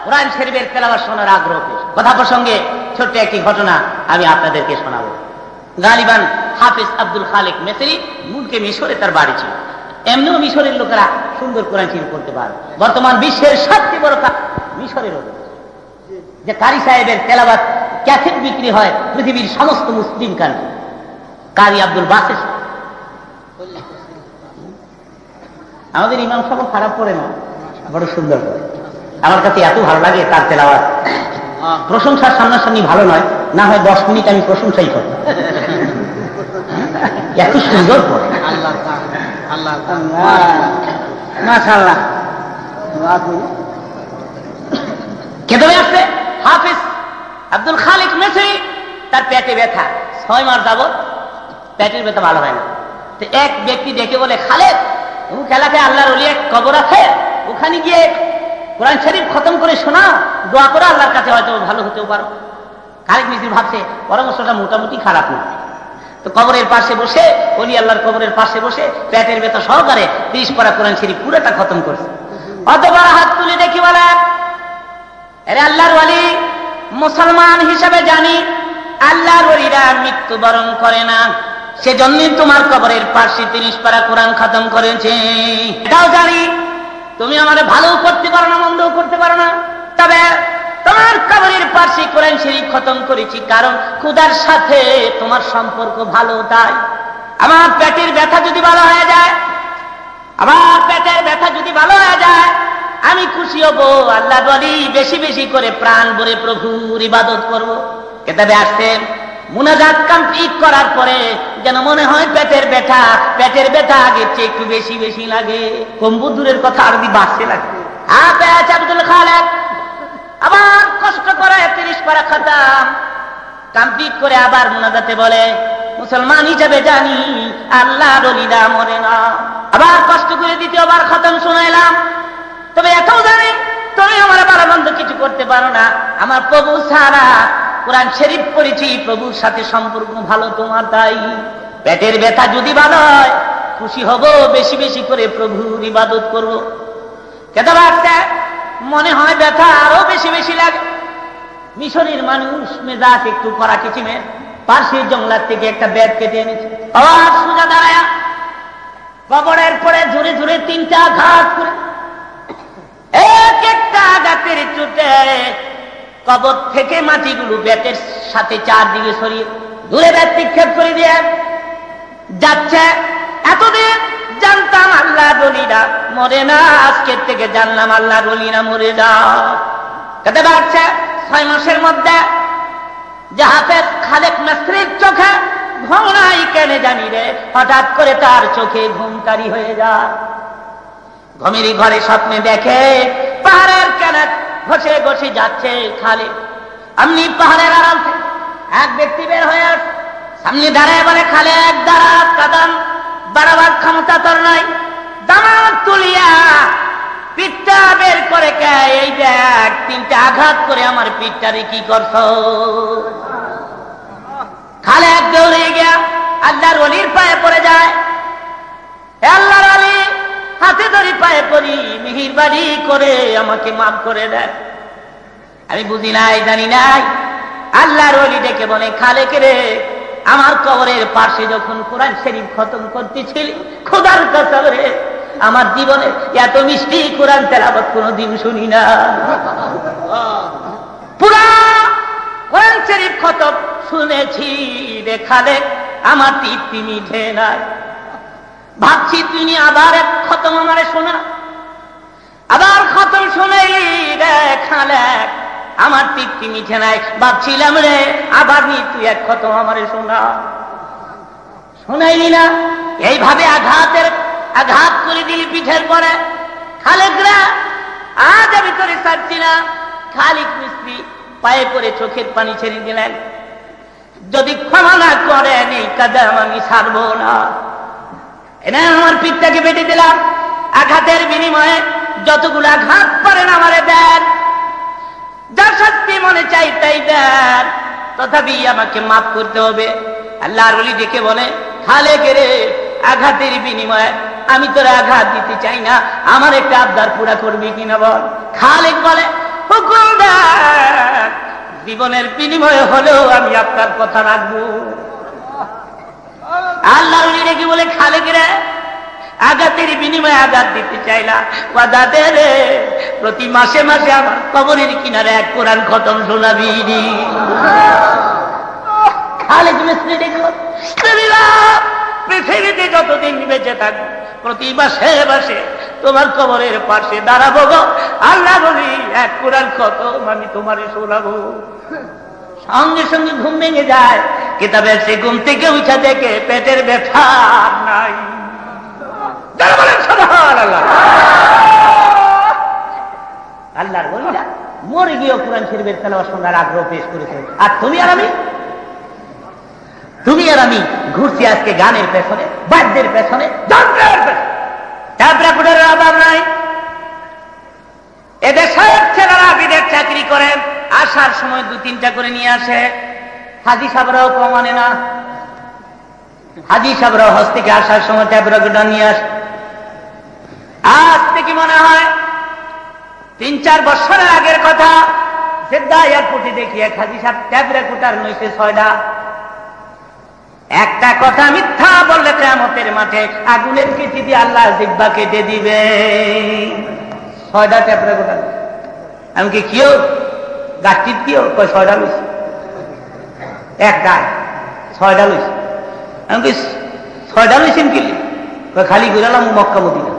কোরআন শরীফের তেলাওয়াত শোনার আগ্রহ পেয়েছে। কথা প্রসঙ্গে ছোট্ট একটি ঘটনা আমি আপনাদেরকে শোনাবো। গালিবান হাফিজ আব্দুল খালেক মিসরি মুলকে মিশরে তার বাড়ি ছিল। এমনিও মিশরের লোকেরা সুন্দর কোরআন শরীফ পড়তে পারে। বর্তমান বিশ্বের সবচেয়ে বড় মিশরের যে কারি সাহেবের তেলাওয়াত ক্যাসেট বিক্রি হয় পৃথিবীর সমস্ত মুসলিম কান্ট্রি। কারি আব্দুল বাসির, আমাদের ইমাম সাহেব খারাপ পড়ে না, বড় সুন্দর করে। আমার কাছে এত ভালো লাগে তার তেলাওয়াত। প্রশংসার সামনাসামনি ভালো নয়, না হয় 10 মিনিট আমি প্রশংসাই করি, এত সুন্দর পড়ে। মাশাআল্লাহ। কেতবে আসছে হাফিজ আব্দুল খালেক মিসরি, তার পেটে ব্যথা, 6 মাস যাবত পেটের ব্যথা ভালো হয় না। তো এক ব্যক্তি ডেকে বলে, খালেক, অমুক এলাকায় আল্লাহর ওলি এক কবর আছে, ওখানে গিয়ে কোরআন শরীফ খতম করে শোনাও, দোয়া করো, আল্লাহর কাছে হয়তো ভালো হতেও পারো। খালেক মিসরি ভাবছে পরামর্শটা মোটামুটি খারাপ না। তো কবরের পাশে বসে, ওলি আল্লাহর কবরের পাশে বসে পেটের ব্যথা সহকারে 30 পারা কোরআন শরীফ পুরোটা খতম করছে। অতবার হাত তুলে দেখি বলে, আরে আল্লাহর ওলি, মুসলমান হিসাবে জানি আল্লাহর ওলিরা মৃত্যুবরণ করে না, সেজন্যই তোমার কবরের পাশে 30 পারা কোরআন খতম করেছে। এটাও জানি তুমি আমাদের ভালো করতে পারো না, মন্দও করতে পারো না, তবে তোমার কবরের পাশে কোরআন শরীফ খতম করেছি কারণ খোদার সাথে তোমার সম্পর্ক ভালো। তাই আমার পেটের ব্যথা যদি ভালো হয়ে যায়, আমার পেটের ব্যথা যদি ভালো হয়ে যায়, আমি খুশি হব। আল্লাহ বলি বেশি বেশি করে প্রাণ ভরে প্রভুর ইবাদত করব। কেতাবে আসছে মুনাজাত কমপ্লিট করার পরে যেন মনে হয় পেটের ব্যথা পেটের ব্যথা আগের চেয়ে একটু বেশি বেশি লাগে, কম্বু দূরের কথা আরবি বাড়ছে লাগে। আব্দুল খালেক আবার কষ্ট করে 30 পারা খতম কমপ্লিট করে আবার মুনাজাতে বলে, মুসলমান হিসেবে জানি আল্লাহর ওলিরা মরে না। আবার কষ্ট করে দ্বিতীয়বার খতম শোনাইলাম, তবে এটাও জানি তুমি আমার ভালো মন্দ কিছু করতে পারো না, আমার প্রভু ছাড়া কোরআন শরীফ পড়েছি, প্রভুর সাথে সম্পর্ক ভালো তোমার, তাই পেটের ব্যথা যদি ভালো হয় খুশি হব, বেশি বেশি করে প্রভুর ইবাদত করব। কেটে বাড়ছে, মনে হয় ব্যথা আরো বেশি বেশি লাগে। মিশরের মানুষ মেজাজ একটু করা কিচিমে পাশের জঙ্গলার থেকে একটা ব্যাগ কেটে এনেছে, আবার সোজা দাঁড়ায় কবরের পরে জোরে জোরে 3টা আঘাত করে, এক একটা আঘাতের চোটে কবর থেকে মাটিগুলো ব্যাটের সাথে চারদিকে সরিয়ে দূরে ব্যাট নিক্ষেপ করে দিয়ে যাচ্ছে। এতদিন জানতাম আল্লাহর ওলিরা মরে না, আজকের থেকে জানলাম আল্লাহর ওলিরা মরে না। কেটে বাড়ছে 6 মাসের মধ্যে যে হাফেজ খালেক মিস্ত্রির চোখে ঘুম নাই কেন জানি রে, হঠাৎ করে তার চোখে ঘুমটারি হয়ে যায়। ঘুমেরই ঘরে স্বপ্নে দেখে পাহাড়ের কেনার ঘষে ঘষে যাচ্ছে খালেক। আমনি পাহাড়ের আড়াল থেকে এক ব্যক্তি বের হয়ে আসে, সামনে দাঁড়ায় বলে, খালেক দাঁড়া, কাদাম বাড়াবার ক্ষমতা তোর নাই, দামাত তুলিয়া পিঠটা বের করে কে, এই দেখ 3টা আঘাত করে আমার পিঠটারে কি করছ। খালেক দৌড়ে গিয়া আল্লাহর ওলির পায়ে পড়ে যায়, আল্লাহর ওলি হাতে ধরে পায়ে পড়ি, মেহেরবানি করে আমাকে মাফ করে দেয়, আমি বুঝি নাই জানি নাই। আল্লাহর ওলি ডেকে বলে, খালেক রে, আমার কবরের পাশে যখন কোরআন শরীফ খতম করতেছিলি, খোদার কসম রে, আমার জীবনে এত মিষ্টি কোরআন তেলাওয়াত কোনোদিন শুনি না। পুরা কোরআন শরীফ খতম শুনেছি রে খালেক, আমার তৃপ্তি মিঠে নাই। ভাবছি তুমি আবার এক খতম আমারে শোনা, আবার খতম শুনাইলি রে খালেক, আমার তৃপ্তি মিঠে নাই। ভাবছিলাম রে আবার নি তুই এক খতম আমারে শোনা, শোনাইলি না। এইভাবে আঘাত করে দিলি পিঠের পরে। খালেকরা আজ আমি তোরে ছাড়ছি না। খালিক মিস্ত্রি পায়ে পড়ে চোখের পানি ছেড়ে দিলেন, যদি ক্ষমা না করেন এই কাদাম আমি ছাড়বো না। এনে আমার পিঠটাকে বেটে দিলাম, আঘাতের বিনিময়ে যতগুলো আঘাত পারেন আমারে দেন, যা শাস্তি মনে চাই তাই দেন, তথাপি আমাকে মাফ করতে হবে। আল্লাহর ওলি ডেকে বলে, খালেক রে, আঘাতের বিনিময়ে আমি তোর আঘাত দিতে চাই না, আমার একটা আবদার পুরা করবি কিনা বল। খালেক বলে, হুকুম দেন, জীবনের বিনিময়ে হলেও আমি আপনার কথা রাখবো। আল্লাহর ওলি ডেকে বলে, খালেক রে, আঘাতের বিনিময়ে আঘাত দিতে চাই না, ওয়াদা দে রে, প্রতি মাসে মাসে আমার কবরের কিনারে এক কোরআন খতম শোনাবি। খালেক মিস্ত্রি ডেকে বলে, পৃথিবীতে যতদিন বেঁচে থাকবো প্রতি মাসে মাসে তোমার কবরের পাশে দাঁড়াবো গো, আল্লাহ বলি এক কোরআন খতম আমি তোমারে শোনাবো। সঙ্গে সঙ্গে ঘুম ভেঙে যায়, কিতাবের সে ঘুম থেকে উঠা দেখে পেটের ব্যথা নাই। আল্লাহর ওলিরা মরে গিয়েও কোরআন শরীফের তেলাওয়াত শোনার আগ্রহ পেশ করেছে, আর তুমি আর আমি ঘুরছি আজকে গানের পেছনে, বাদ্যের পেছনে, যন্ত্রের পেছনে। ট্যাবরাকুটার অভাব নাই। এদের সব ছেলেরা বিদেশ চাকরি করেন, আসার সময় 2-3টা করে নিয়ে আসে। হাজি সাহেবরাও কম আনে না, হাজি সাহেবরাও হজ থেকে আসার সময় ট্যাবরাকুটার নিয়ে আসে। আজ থেকে মনে হয় 3-4 বছরের আগের কথা, জেদ্দা এয়ারপোর্টে দেখি এক হাজি সাহেব ট্যাবরাকুটার নইছে 6টা। একটা কথা মিথ্যা বললে কিয়ামতের মাঠে আগুনের কেচি দিয়ে আল্লাহ জিহ্বা কেটে দিবে। 6টা ট্যাবরাকুটার। আমি কি কিও গাছটির কিও 6টা লইছি, একটাই 6টা লইছি। আমি কি 6টা লইছেন কি খালি ঘুরালাম মক্কা মদিনা।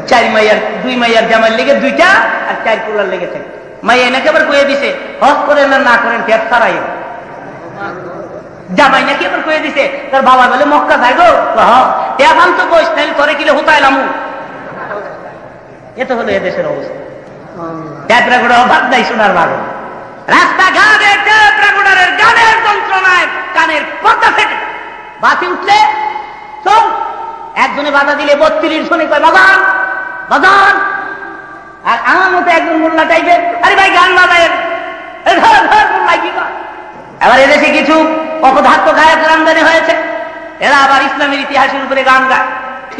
2 মাইয়ার জামার লেগে 2টা আর 4 কুলার লেগেছে। মাইয়া এনাকে আবার কয়ে দিছে, হজ করেন না করেন ট্যাপ ছাড়াই। জামাই নাকি আবার কয়ে দিছে তোর বাবা বলে মক্কা যাই গো এখন তো বয়স নাইলে তোরে কিলে হুতাইলামু। এ তো হলো এদেশের অবস্থা। ট্যাপরাগুড়া অভাব নাই শোনার ভালো, রাস্তাঘাটে ট্যাপরাগুড়ারের গানের যন্ত্রণায় কানের পর্দা ফেটে বাসে উঠলে চোখ একজনে বাধা দিলে 32 জনে কয় বাজান বাজান। আর আমার মতো একজন মোল্লা টাইপের আরে ভাই গান বাজায় মোল্লা কি কয়। এবার এদেশে কিছু অপদার্থ গায়কের আমদানি হয়েছে, এরা আবার ইসলামের ইতিহাসের উপরে গান গায়।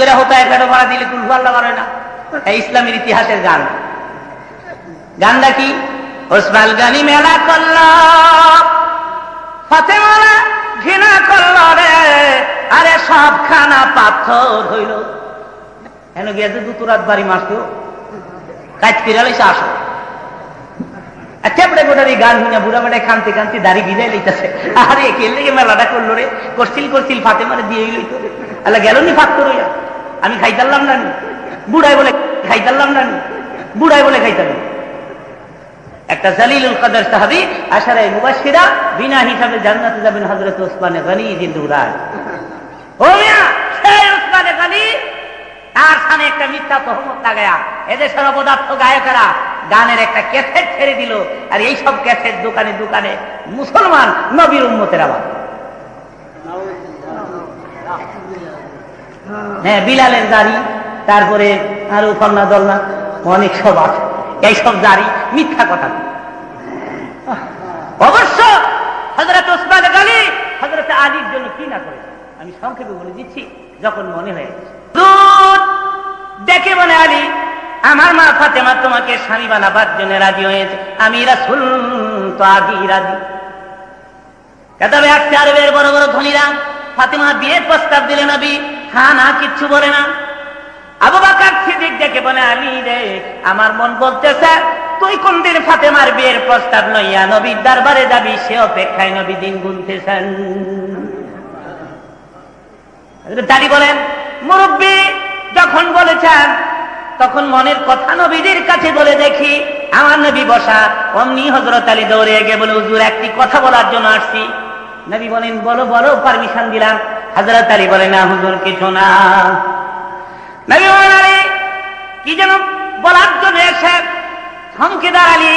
এরা হতো একটা ভাড়া দিলে কুলফু আল্লাহ বাড়ে না, এই ইসলামের ইতিহাসের গান। গানটা কি? ওসমান গানি মেলা করল ফাতেমারা ঘৃণা করল রে, আরে সব খানা পাথর হইল। কেন গিয়েছে দুটো রাত বাড়ি মারত কাজ ফিরালে সে আসো চেপড়ে গোটার এই গান শুনে বুড়া বেটায় কানতে কানতে দাড়ি ভিজাই লইতেছে। আরে কে লেগে মেলাটা করলো রে, করছিল করছিল ফাতেমারে দিয়ে লইত রে। আল্লাহ গেল নি ফাঁক করো, আমি খাইতারলাম না নি, বুড়াই বলে খাইতারলাম না নি, বুড়াই বলে খাইতারলাম। একটা জালিলুল কদর সাহাবী আশারায়ে মুবাশশিরা বিনা হিসাবে জান্নাতে যাবেন হযরত ওসমান গনি জিন্দেউরায়। ও মিয়া সেই ওসমান গনি তার সামনে একটা মিথ্যা তহমত লাগায়া এদেশের অপদার্থ গায়কেরা গানের একটা ক্যাসেট ছেড়ে দিল। আর এই সব ক্যাসেট দোকানে দোকানে মুসলমান নবীর উম্মতের আবার। হ্যাঁ, বিলালের দাড়ি, তারপরে আরো ফলনা দলনা অনেক সব আছে, এইসব দাড়ি মিথ্যা কথা। অবশ্য হযরত ওসমান গনি হযরত আলীর জন্য কি না করেছে আমি সংক্ষেপে বলে দিচ্ছি যখন মনে হয়ে গেছে। দেখে বলে আলী আমার মা ফাতেমা তোমাকে স্বামী বানাবার জন্য রাজি হয়েছে, আমি রাসূল তো আগেই রাজি। তবে একটা আরবের বড় বড় ধনীরা ফাতেমা বিয়ের প্রস্তাব দিলে নবী হ্যাঁ না কিচ্ছু বলে না। আবু বকর সিদ্দিক দেখে বলে আলী রে আমার মন বলতেছে তুই কোন দিন ফাতেমার বিয়ের প্রস্তাব লইয়া নবীর দরবারে যাবি, সে অপেক্ষায় নবী দিন গুনতেছেন। দাঁড়ি বলেন মুরব্বী যখন বলেছেন তখন মনের কথা নবীদের কাছে বলে দেখি। আমার নবী বসা, অমনি হযরত আলী দৌড়ে গিয়ে বলে হুজুর একটি কথা বলার জন্য আসছি। নবী বলেন বলো বলো, পারমিশন দিলাম। হযরত আলী বলে না হুজুর কিছু না। নবী বলেন আলী কি যেন বলার জন্য এসে থমকে দাঁড়ালি,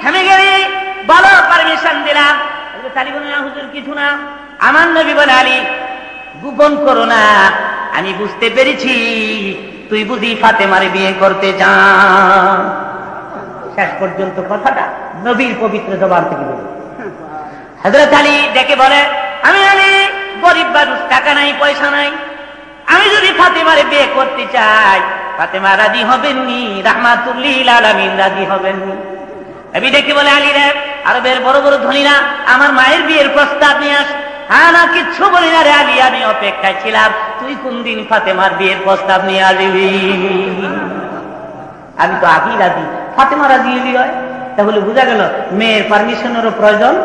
থেমে গেলি, বলো পারমিশন দিলাম। হযরত আলী বলেন না হুজুর কিছু না। আমার নবী বলে আলী গোপন করো না, আমি বুঝতে পেরেছি তুই বুঝি ফাতেমারে বিয়ে করতে চান। শেষ পর্যন্ত কথাটা নবীর পবিত্র জবান থেকে বলে। হযরত আলী ডেকে বলে আমি আলী গরিব মানুষ, টাকা নাই পয়সা নাই, আমি যদি ফাতেমারে বিয়ে করতে চাই ফাতেমা রাজি হবেননি, রাহমাতুল লিল আলামিন রাজি হবেননি। নবী ডেকে বলে আলী রে আরবের বড় বড় ধনীরা আমার মায়ের বিয়ের প্রস্তাব নিয়ে আস। হ্যাঁ না কিচ্ছু বলি না রে আলী, আমি অপেক্ষায় ছিলাম তুই কোন দিন ফাতেমার বিয়ের প্রস্তাব নিয়ে আসবি। আমি তো আগেই রাজি, ফাতেমা রাজি হলি হয়। তাহলে বোঝা গেল মেয়ের পারমিশনেরও প্রয়োজন।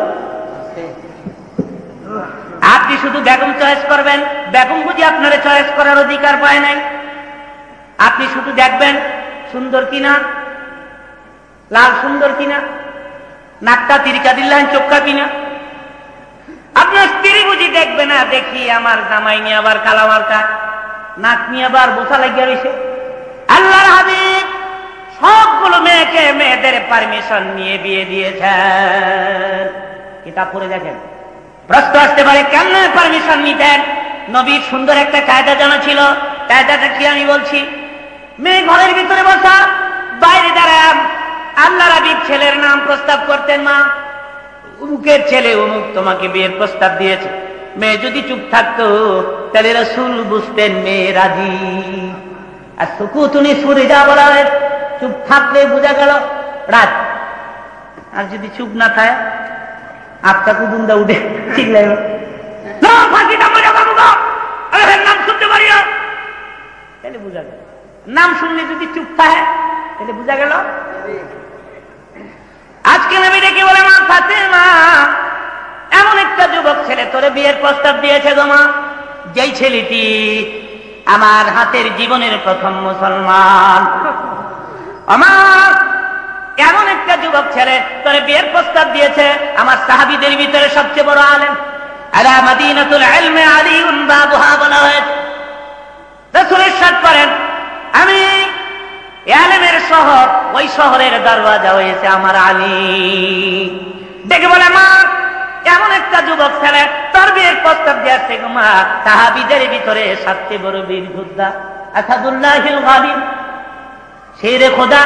আপনি শুধু বেগম চয়েস করবেন, বেগম বুঝি আপনারা চয়েস করার অধিকার পায় নাই। আপনি শুধু দেখবেন সুন্দর কিনা, লাল সুন্দর কিনা, নাকটা তিরিকা দিল্লাহ চোখা কিনা। আপনার স্ত্রী বুঝি দেখবে না দেখি আমার জামাই নিয়ে আবার কালামালটা নাক নিয়ে আবার বোঝা লাগিয়ে রয়েছে। আল্লাহর হাবিব সবগুলো মেয়েকে মেয়েদের পারমিশন নিয়ে বিয়ে দিয়েছেন। কিতাব পড়ে দেখেন। প্রশ্ন আসতে পারে কেন পারমিশন নিতেন? নবীর সুন্দর একটা কায়দা জানা ছিল। কায়দাটা কি আমি বলছি। মেয়ে ঘরের ভিতরে বসা, বাইরে দাঁড়ান আল্লাহর হাবিব ছেলের নাম প্রস্তাব করতেন, মা অমুকের ছেলে অমুক তোমাকে বিয়ের প্রস্তাব দিয়েছে। মেয়ে যদি চুপ থাকতো তাহলে রাসূল বুঝতেন মেয়ে রাজি। আর সুকুতুনি সুরিজা বলা হয়, চুপ থাকলে বোঝা গেল রাত। আর যদি চুপ না থাকে আপটা কুদুন্দা উঠে চিল্লাই নাম শুনতে পারি না, তাহলে বোঝা গেল। নাম শুনলে যদি চুপ থাকে তাহলে বোঝা গেল। আজকে নবী ডেকে বলে মা ফাতেমা এমন একটা যুবক ছেলে তোরে বিয়ের প্রস্তাব দিয়েছে গো মা, যেই ছেলেটি আমার হাতের জীবনের প্রথম মুসলমান। আমার এমন একটা যুবক ছেলে তোরে বিয়ের প্রস্তাব দিয়েছে, আমার সাহাবীদের ভিতরে সবচেয়ে বড় আলেম। আলা মাদিনাতুল ইলমি আলিউন বাবুহা বলা হয়েছে। রাসূল ইরশাদ করেন, আমি ইলমের শহর, ওই শহরের দরওয়াজা হয়েছে আমার আলী। দেখে বলে, মা এমন একটা যুবক ছেলে তার বিয়ের প্রস্তাব দিয়েছে গো মা। সাহাবীদের ভিতরে সবচেয়ে বড় বীর যোদ্ধা আসাদুল্লাহিল গালিব, শেরে খোদা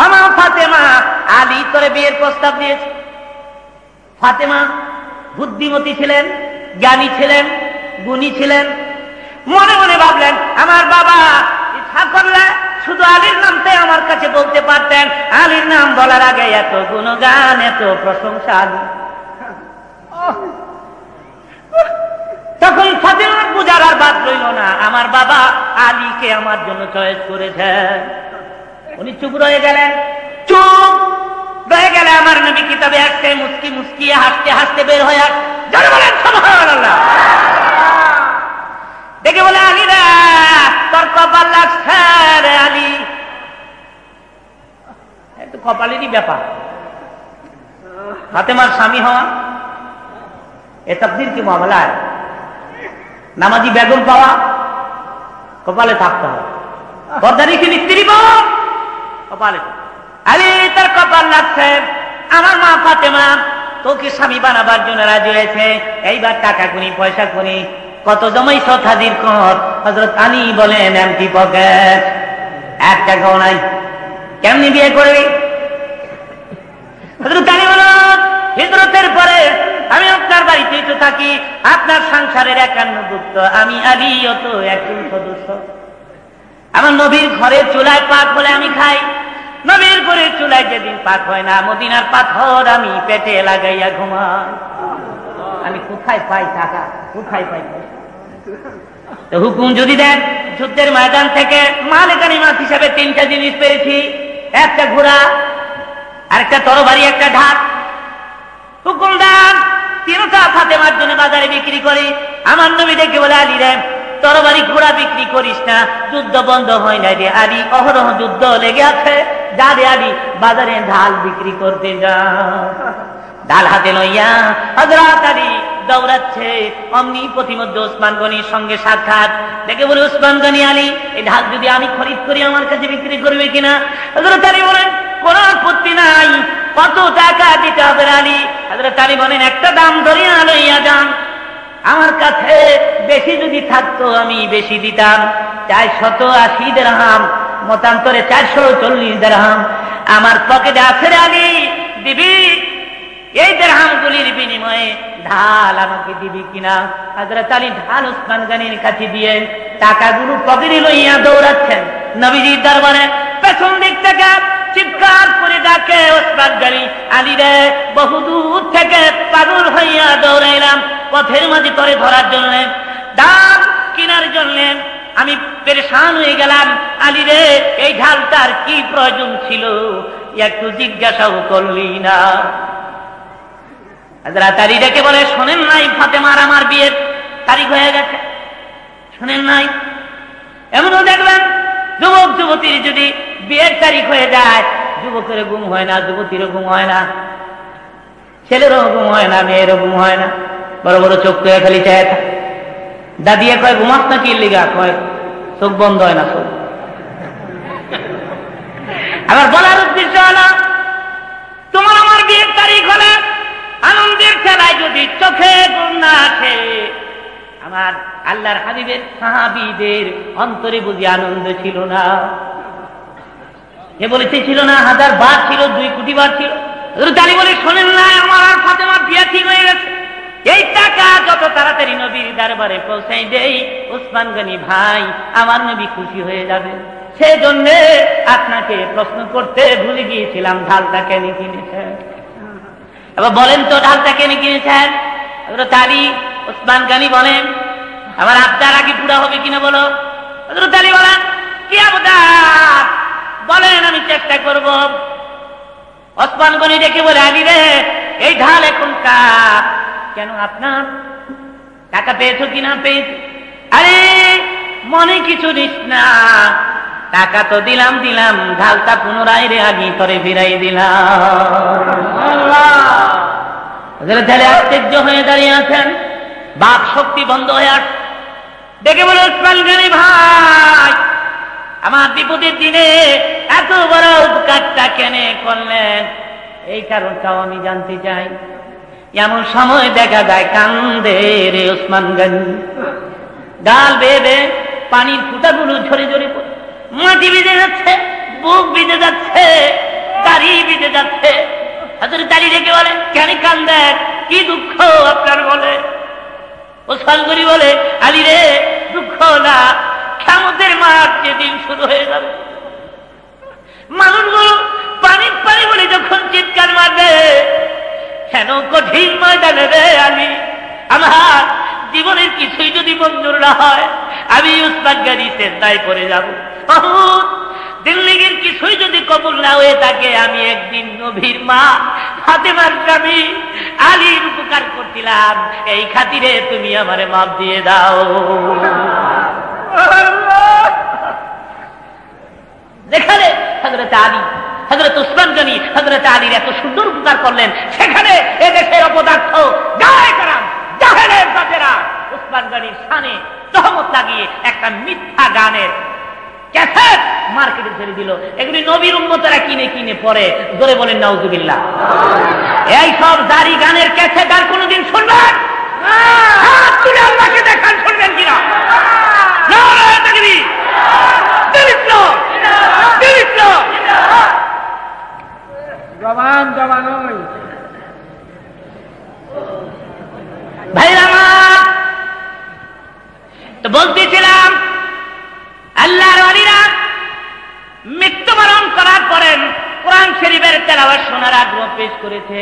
আমা ফাতেমা, আলী তোর বিয়ের প্রস্তাব দিয়েছে। ফাতেমা বুদ্ধিমতী ছিলেন, জ্ঞানী ছিলেন, গুণী ছিলেন। মনে মনে ভাবলেন, আমার বাবা ইচ্ছা করলে শুধু আলীর নামটাই আমার কাছে বলতে পারতেন, আলীর নাম বলার আগে এত গুণগান, এত প্রশংসা। তখন ফাতেমার বুঝার আর বাদ রইল না, আমার বাবা আলীকে আমার জন্য চয়েস করেছেন। উনি চুপ রয়ে গেলেন। চুপ রয়ে গেলে আমার নবী কিতাবে আসছে, মুস্কি মুস্কিয়ে হাসতে হাসতে বের হয়ে আসছে। যারা বলেন সুবহানাল্লাহ। দেখে বলে, আলী রে তোর কপাল লাগছে রে আলী। একটু কপালেরই ব্যাপার। ফাতেমার স্বামী হওয়া এ তাকদীর কি মামলা? নামাজি বেগম পাওয়া কপালে থাকতে হবে। পর্দারি কি স্ত্রী পাওয়া কপালে। আলী তার কপাল লাগছে, আমার মা ফাতেমা তোকে স্বামী বানাবার জন্য রাজি হয়েছে। এইবার টাকা কুনি, পয়সা কুনি, কত জমাই সৎ হাজির কর। হযরত আলী বলেন, এমটি পকেট, 1 টাকাও নাই, কেমনি বিয়ে করবি? হযরত আলী বলেন, হিজরতের পরে আমি আপনার বাড়িতেই তো থাকি, আপনার সংসারের 51 আমি আলীও তো একজন সদস্য। আমার নবীর ঘরের চুলায় পাক হলে আমি খাই, নবীর ঘরের চুলায় যেদিন পাক হয় না, মদিনার পাথর আমি পেটে লাগাইয়া ঘুমাই। আমি কোথায় পাই টাকা, কোথায় পাই? তো হুকুম যদি দেন, যুদ্ধের ময়দান থেকে মালে গানিমাত হিসাবে 3টা জিনিস পেয়েছি, একটা ঘোড়া, আরেকটা তরবারি, একটা ঢাক। হুকুম দেন 3টা ফাতেমার জন্য বাজারে বিক্রি করি। আমার নবী দেখে বলে, আলী রে তরবারি ঘোড়া বিক্রি করিস না, যুদ্ধ বন্ধ হয় না রে আলী, অহরহ যুদ্ধ লেগে আছে। যা রে আলী, বাজারে ঢাল বিক্রি করতে যা। ঢাল হাতে লইয়া হযরত আলী দৌড়াচ্ছে। অমনি প্রতিমধ্যে ওসমান গনির সঙ্গে সাক্ষাৎ। দেখে বলে, ওসমান গনি, আলী এই ঢাল যদি আমি খরিদ করি আমার কাছে বিক্রি করবে কিনা? হযরত আলী বলেন, কোন আপত্তি নাই, কত টাকা দিতে হবে আলী? হযরত আলী বলেন, একটা দাম ধরিয়া লইয়া যান। আমার কাছে বেশি যদি থাকতো আমি বেশি দিতাম, 480 দিরহাম, মতান্তরে 440 দিরহাম আমার পকেটে আছে রে আলী, দিবি? এই দিরহামগুলির বিনিময়ে ঢাল আমাকে দিবি কিনা? হযরত আলী ঢাল ওসমান গনির কাছে দিয়ে টাকাগুলো পকেটে লইয়া দৌড়াচ্ছেন নবীজির দরবারে। পেছন দিক থেকে চিৎকার করে ডাকে ওসমান গনি, আলী রে বহুদূর থেকে পাগল হইয়া দৌড়াইলাম পথের মাঝে তরে ধরার জন্য, ডাল কেনার জন্য আমি পেরেশান হয়ে গেলাম। আলী রে এই ঢালটার কি প্রয়োজন ছিল, একটু জিজ্ঞাসাও করলি না? হযরত আলী ডেকে বলে, শোনেন নাই ফাতেমার আমার বিয়ের তারিখ হয়ে গেছে? শোনেন নাই? এমনও দেখবেন যুবক যুবতীর যদি বিয়ের তারিখ হয়ে যায়, যুবকের ঘুম হয় না, যুবতীরও ঘুম হয় না, ছেলেরও ঘুম হয় না, মেয়েরও ঘুম হয় না, বড় বড় চোখ করে খালি চায়। দাদিয়ে কয়, ঘুমাস না কি লিগা? কয়, চোখ বন্ধ হয় না। চোখ আবার বলার উদ্দেশ্য হলো, তোমার আমার বিয়ের তারিখ হলে আনন্দের খেলায় যদি চোখে ঘুম না আসে, আমার আল্লাহর হাবিবের সাহাবীদের অন্তরে বুঝি আনন্দ ছিল না? এ বলেছে ছিল না, 1000 বার ছিল, 2 কোটি বার ছিল। আলী বলে, শোনেন না, আমার আর ফাতেমার বিয়ে ঠিক হয়ে গেছে। এই টাকা যত তাড়াতাড়ি নবীর দরবারে পৌঁছাই দেই, ওসমান গনি ভাই আমার নবী খুশি হয়ে যাবে। সেজন্য আপনাকে প্রশ্ন করতে ভুলে গিয়েছিলাম, ঢালটা কেন কিনেছেন? এবার বলেন তো, ঢালটা কেন কিনেছেন? হযরত আলী ওসমান গনি বলেন, আমার আবদার আগে পুরা হবে কিনা বলো? হযরত আলী বলেন, কি আবদার বলেন, আমি চেষ্টা করব। ওসমান গনি ডেকে বলে, আলী রে এই ঢাল এখন কার? কেন আপনার? টাকা পেয়েছো কিনা? পেয়েছি। আরে মনে কিছু নিস না, টাকা তো দিলাম, ঢালটা পুনরায় রে আগে করে ফিরাই দিলাম। হযরত আলী আশ্চর্য হয়ে দাঁড়িয়ে আছেন। বাক শক্তি বন্ধ হয়ে আসছে। দেখে বলে ওসমান গনি ভাই, আমার বিপদের দিনে এত বড় উপকারটা কেন করলেন, এই কারণটাও আমি জানতে চাই। এমন সময় দেখা যায় কান্দে রে ওসমান গনি, গাল বেয়ে বেয়ে পানির ফুটাগুলো ঝরে ঝরে পড়ে, মাটি ভিজে যাচ্ছে, বুক ভিজে যাচ্ছে, দাড়ি ভিজে যাচ্ছে। হযরত আলী ডেকে বলে, কেন কান্দেন, কি দুঃখ আপনার? বলে ওসমান গনি বলে, আলী রে, দুঃখ না, কিয়ামতের মাঠ যেদিন শুরু হয়ে যাবে, মানুষগুলো পানির পানি বলে যখন চিৎকার মারবে, কেন কঠিন ময়দানে রে আলী, আমার জীবনের কিছুই যদি মঞ্জুর না হয়, আমি ওসমান গনি সেজদায় পড়ে যাব। দিল্লিগির কিছুই যদি কবুল না হয়ে থাকে, আমি একদিন নবীর মা ফাতেমার স্বামী আলীর উপকার করছিলাম, এই খাতিরে তুমি আমারে মাফ দিয়ে দাও। যেখানে হযরত আলী, হযরত ওসমান গনি হযরত আলীর এত সুন্দর উপকার করলেন, সেখানে এদেশের অপদার্থ গায়ে কারাম জাহেলের জাতেরা ওসমান গনির শানে তহমত লাগিয়ে একটা মিথ্যা গানের ক্যাসেট মার্কেটে ছেড়ে দিল। এগুলি নবীর উম্মতেরা কিনে কিনে পড়ে, জোরে বলেন নাউজুবিল্লাহ। এই সব জারি গানের ক্যাসেট আর কোনদিন শুনবেন? হাত তুলে আল্লাহকে দেখান, শুনবেন কিনা? নারায়ে তাকবীর, দিলিপ্লব, দিলিপ্লব, জবান জবান। ওই ভাইরা আমার, তো বলতেছিলাম আল্লাহর ওলিরা মৃত্যুবরণ করার পরে কোরআন শরীফের তেলাওয়াত শোনার আগ্রহ পেশ করেছে।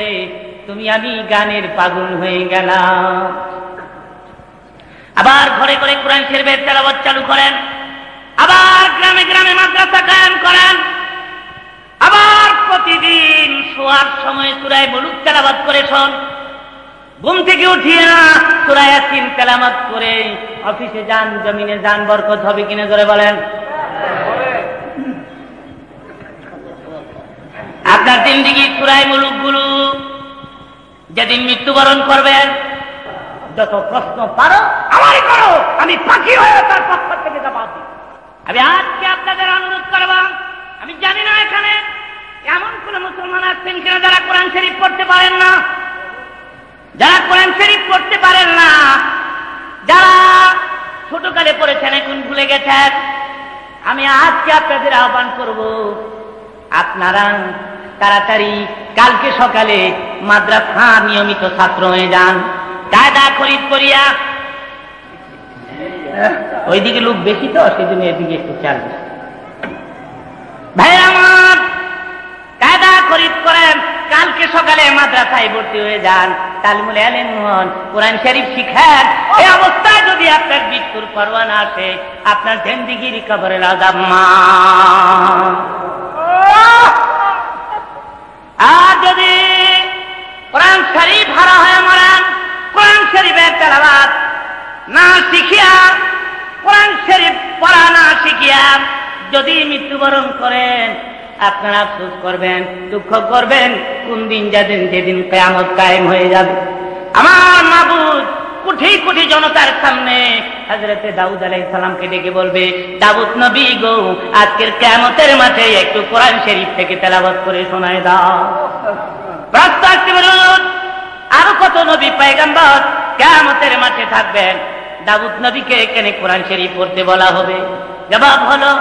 তুমি আমি গানের পাগল হয়ে গেলাম। আবার ঘরে ঘরে কোরআন শরীফের তেলাওয়াত চালু করেন, আবার গ্রামে গ্রামে মাদ্রাসা কায়েম করেন, আবার প্রতিদিন শোয়ার সময় সূরা মুলক তেলাওয়াত করে শোন। ঘুম থেকে উঠিয়ে না সূরা ইয়াসিন তেলাওয়াত করে অফিসে যান, জমিনে যান, বরকত হবে কিনা জোরে বলেন? আপনার জিন্দেগি সূরা মুলক গুলো যেদিন মৃত্যুবরণ করবেন, যত প্রশ্ন পারো আমারই করো, আমি পাখি হয়ে তার পক্ষ থেকে জবাব দিই। আমি আজকে আপনাদের অনুরোধ করব, আমি জানি না এখানে এমন কোন মুসলমান আছেন কিনা যারা কোরআন শরীফ পড়তে পারেন না, যারা কোরআন শরীফ পড়তে পারেন না, যারা ছোটকালে পড়েছেন এখন ভুলে গেছেন। আমি আজকে আপনাদের আহ্বান করব, আপনারা তাড়াতাড়ি কালকে সকালে মাদ্রাসা নিয়মিত ছাত্র হয়ে যান, কায়দা খরিদ করিয়া। ওইদিকে লোক বেশি তো, সেই জন্য এদিকে একটু চাল। ভাই আমার, কায়দা খরিদ করেন, কালকে সকালে মাদ্রাসায় ভর্তি হয়ে যান, তালিমুল ইলম হন, কোরআন শরীফ শিখেন। এই অবস্থায় যদি আপনার মৃত্যুর পরোয়ানা আসে, আপনার জিন্দেগির কবরের আযাব মাফ। আর যদি কোরআন শরীফ হারা হয়ে মরেন, কোরআন শরীফের তেলাওয়াত না শিখিয়া, কোরআন শরীফ পড়া না শিখিয়া যদি মৃত্যুবরণ করেন, আপনারা আফসোস করবেন, দুঃখ করবেন। কোন দিন যেদিন কিয়ামত কায়েম হয়ে যাবে, আমার মাবুদ কোটি কোটি জনতার সামনে হযরতে দাউদ আলাইহিস সালামকে ডেকে বলবে, দাউদ নবী গো, আজকের কিয়ামতের মাঠে একটু কোরআন শরীফ থেকে তেলাওয়াত করে শোনায় দাও। আরো কত নবী পয়গম্বর কিয়ামতের মাঠে থাকবেন, দাউদ নবীকে এখানে কোরআন শরীফ পড়তে বলা হবে? জবাব হলো,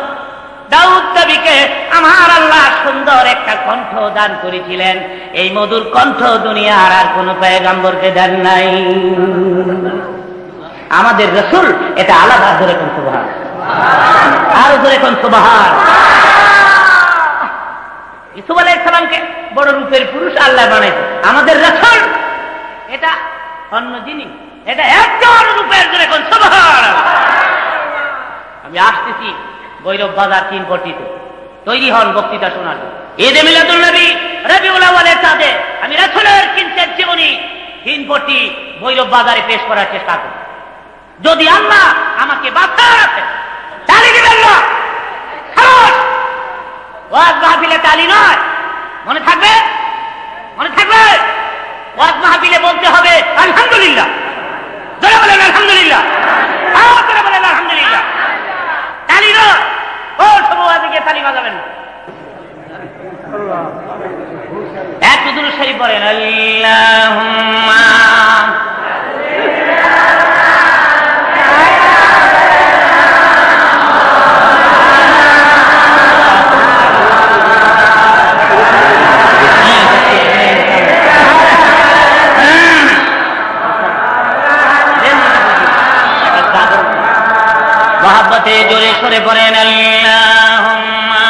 দাউদ নবীকে আমার আল্লাহ সুন্দর একটা কণ্ঠ দান করেছিলেন, এই মধুর কণ্ঠ দুনিয়ার আর কোন পয়গম্বরকে দেন নাই। আমাদের রাসূল এটা আলাদা। ধরে কোন সুবহান, আর ধরে কোন সুবহান। ইউসুফ আলাইহিস সালামকে বড় রূপের পুরুষ আল্লাহ বানাইছে, আমাদের রাসূল এটা অন্য জিনিস, এটা একজন রূপের। ধরে কোন সুবহান। আমি আসতেছি ভৈরব বাজার 3 কোটিতে, তৈরি হন বক্তৃতা শোনার। ঈদে মিলাদুন নবী রবিউল আউয়ালের চাঁদে আমি রাসূলের কিঞ্চিত জীবনী 3 কোটি ভৈরব বাজারে পেশ করার চেষ্টা করব। যদি আল্লাহ আমাকে বাঁচায় রাখেন, তালি দিবেন না। ওয়াজ মাহফিলে তালি নয়, মনে থাকবে, মনে থাকবে। ওয়াজ মাহফিলে বলতে হবে আলহামদুলিল্লাহ। জোরে বলে মহব্বতে জোরে সরে পড়েন আল্লাহুম্মা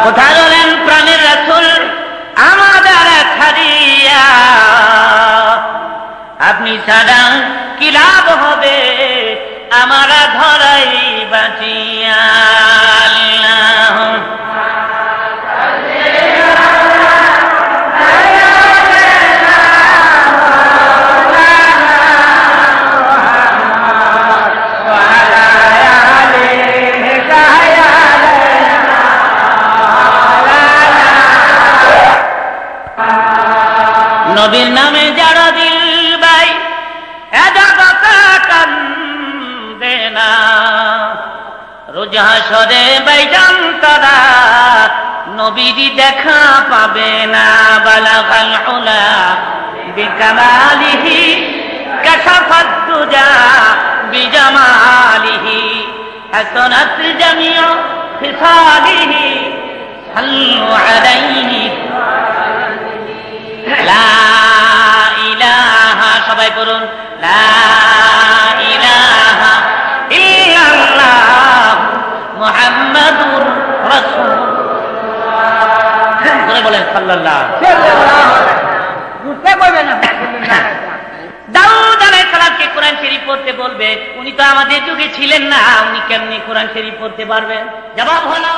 কোথায় গেলেন প্রাণের রাসূল আমাদের ছাড়িয়া? আপনি ছাড়া কি লাভ হবে আমারা ধরাই বাঁচিয়া? আল্লাহ নবীর নামে যারা দিল ভাই কান্দে না, রোজ হাসরে বাইজান তারা নবীরই দেখা পাবে না। বালাগাল উলা বিকামালিহি কাশাফাদ দুজা বিজামালিহি হাসানাত জামিউ খিসালিহি সাল্লু আলাইহি লা ইলাহা, সবাই করুন লা ইলাহা ইল্লাল্লাহ মুহাম্মাদুর রাসূলুল্লাহ। বলেন সাল্লাল্লাহু দাউদ আলাইহিস সালামকে কোরআন শরীফ পড়তে বলবে, উনি তো আমাদের যুগে ছিলেন না, উনি কেমনি কোরআন শরীফ পড়তে পারবেন? জবাব হলো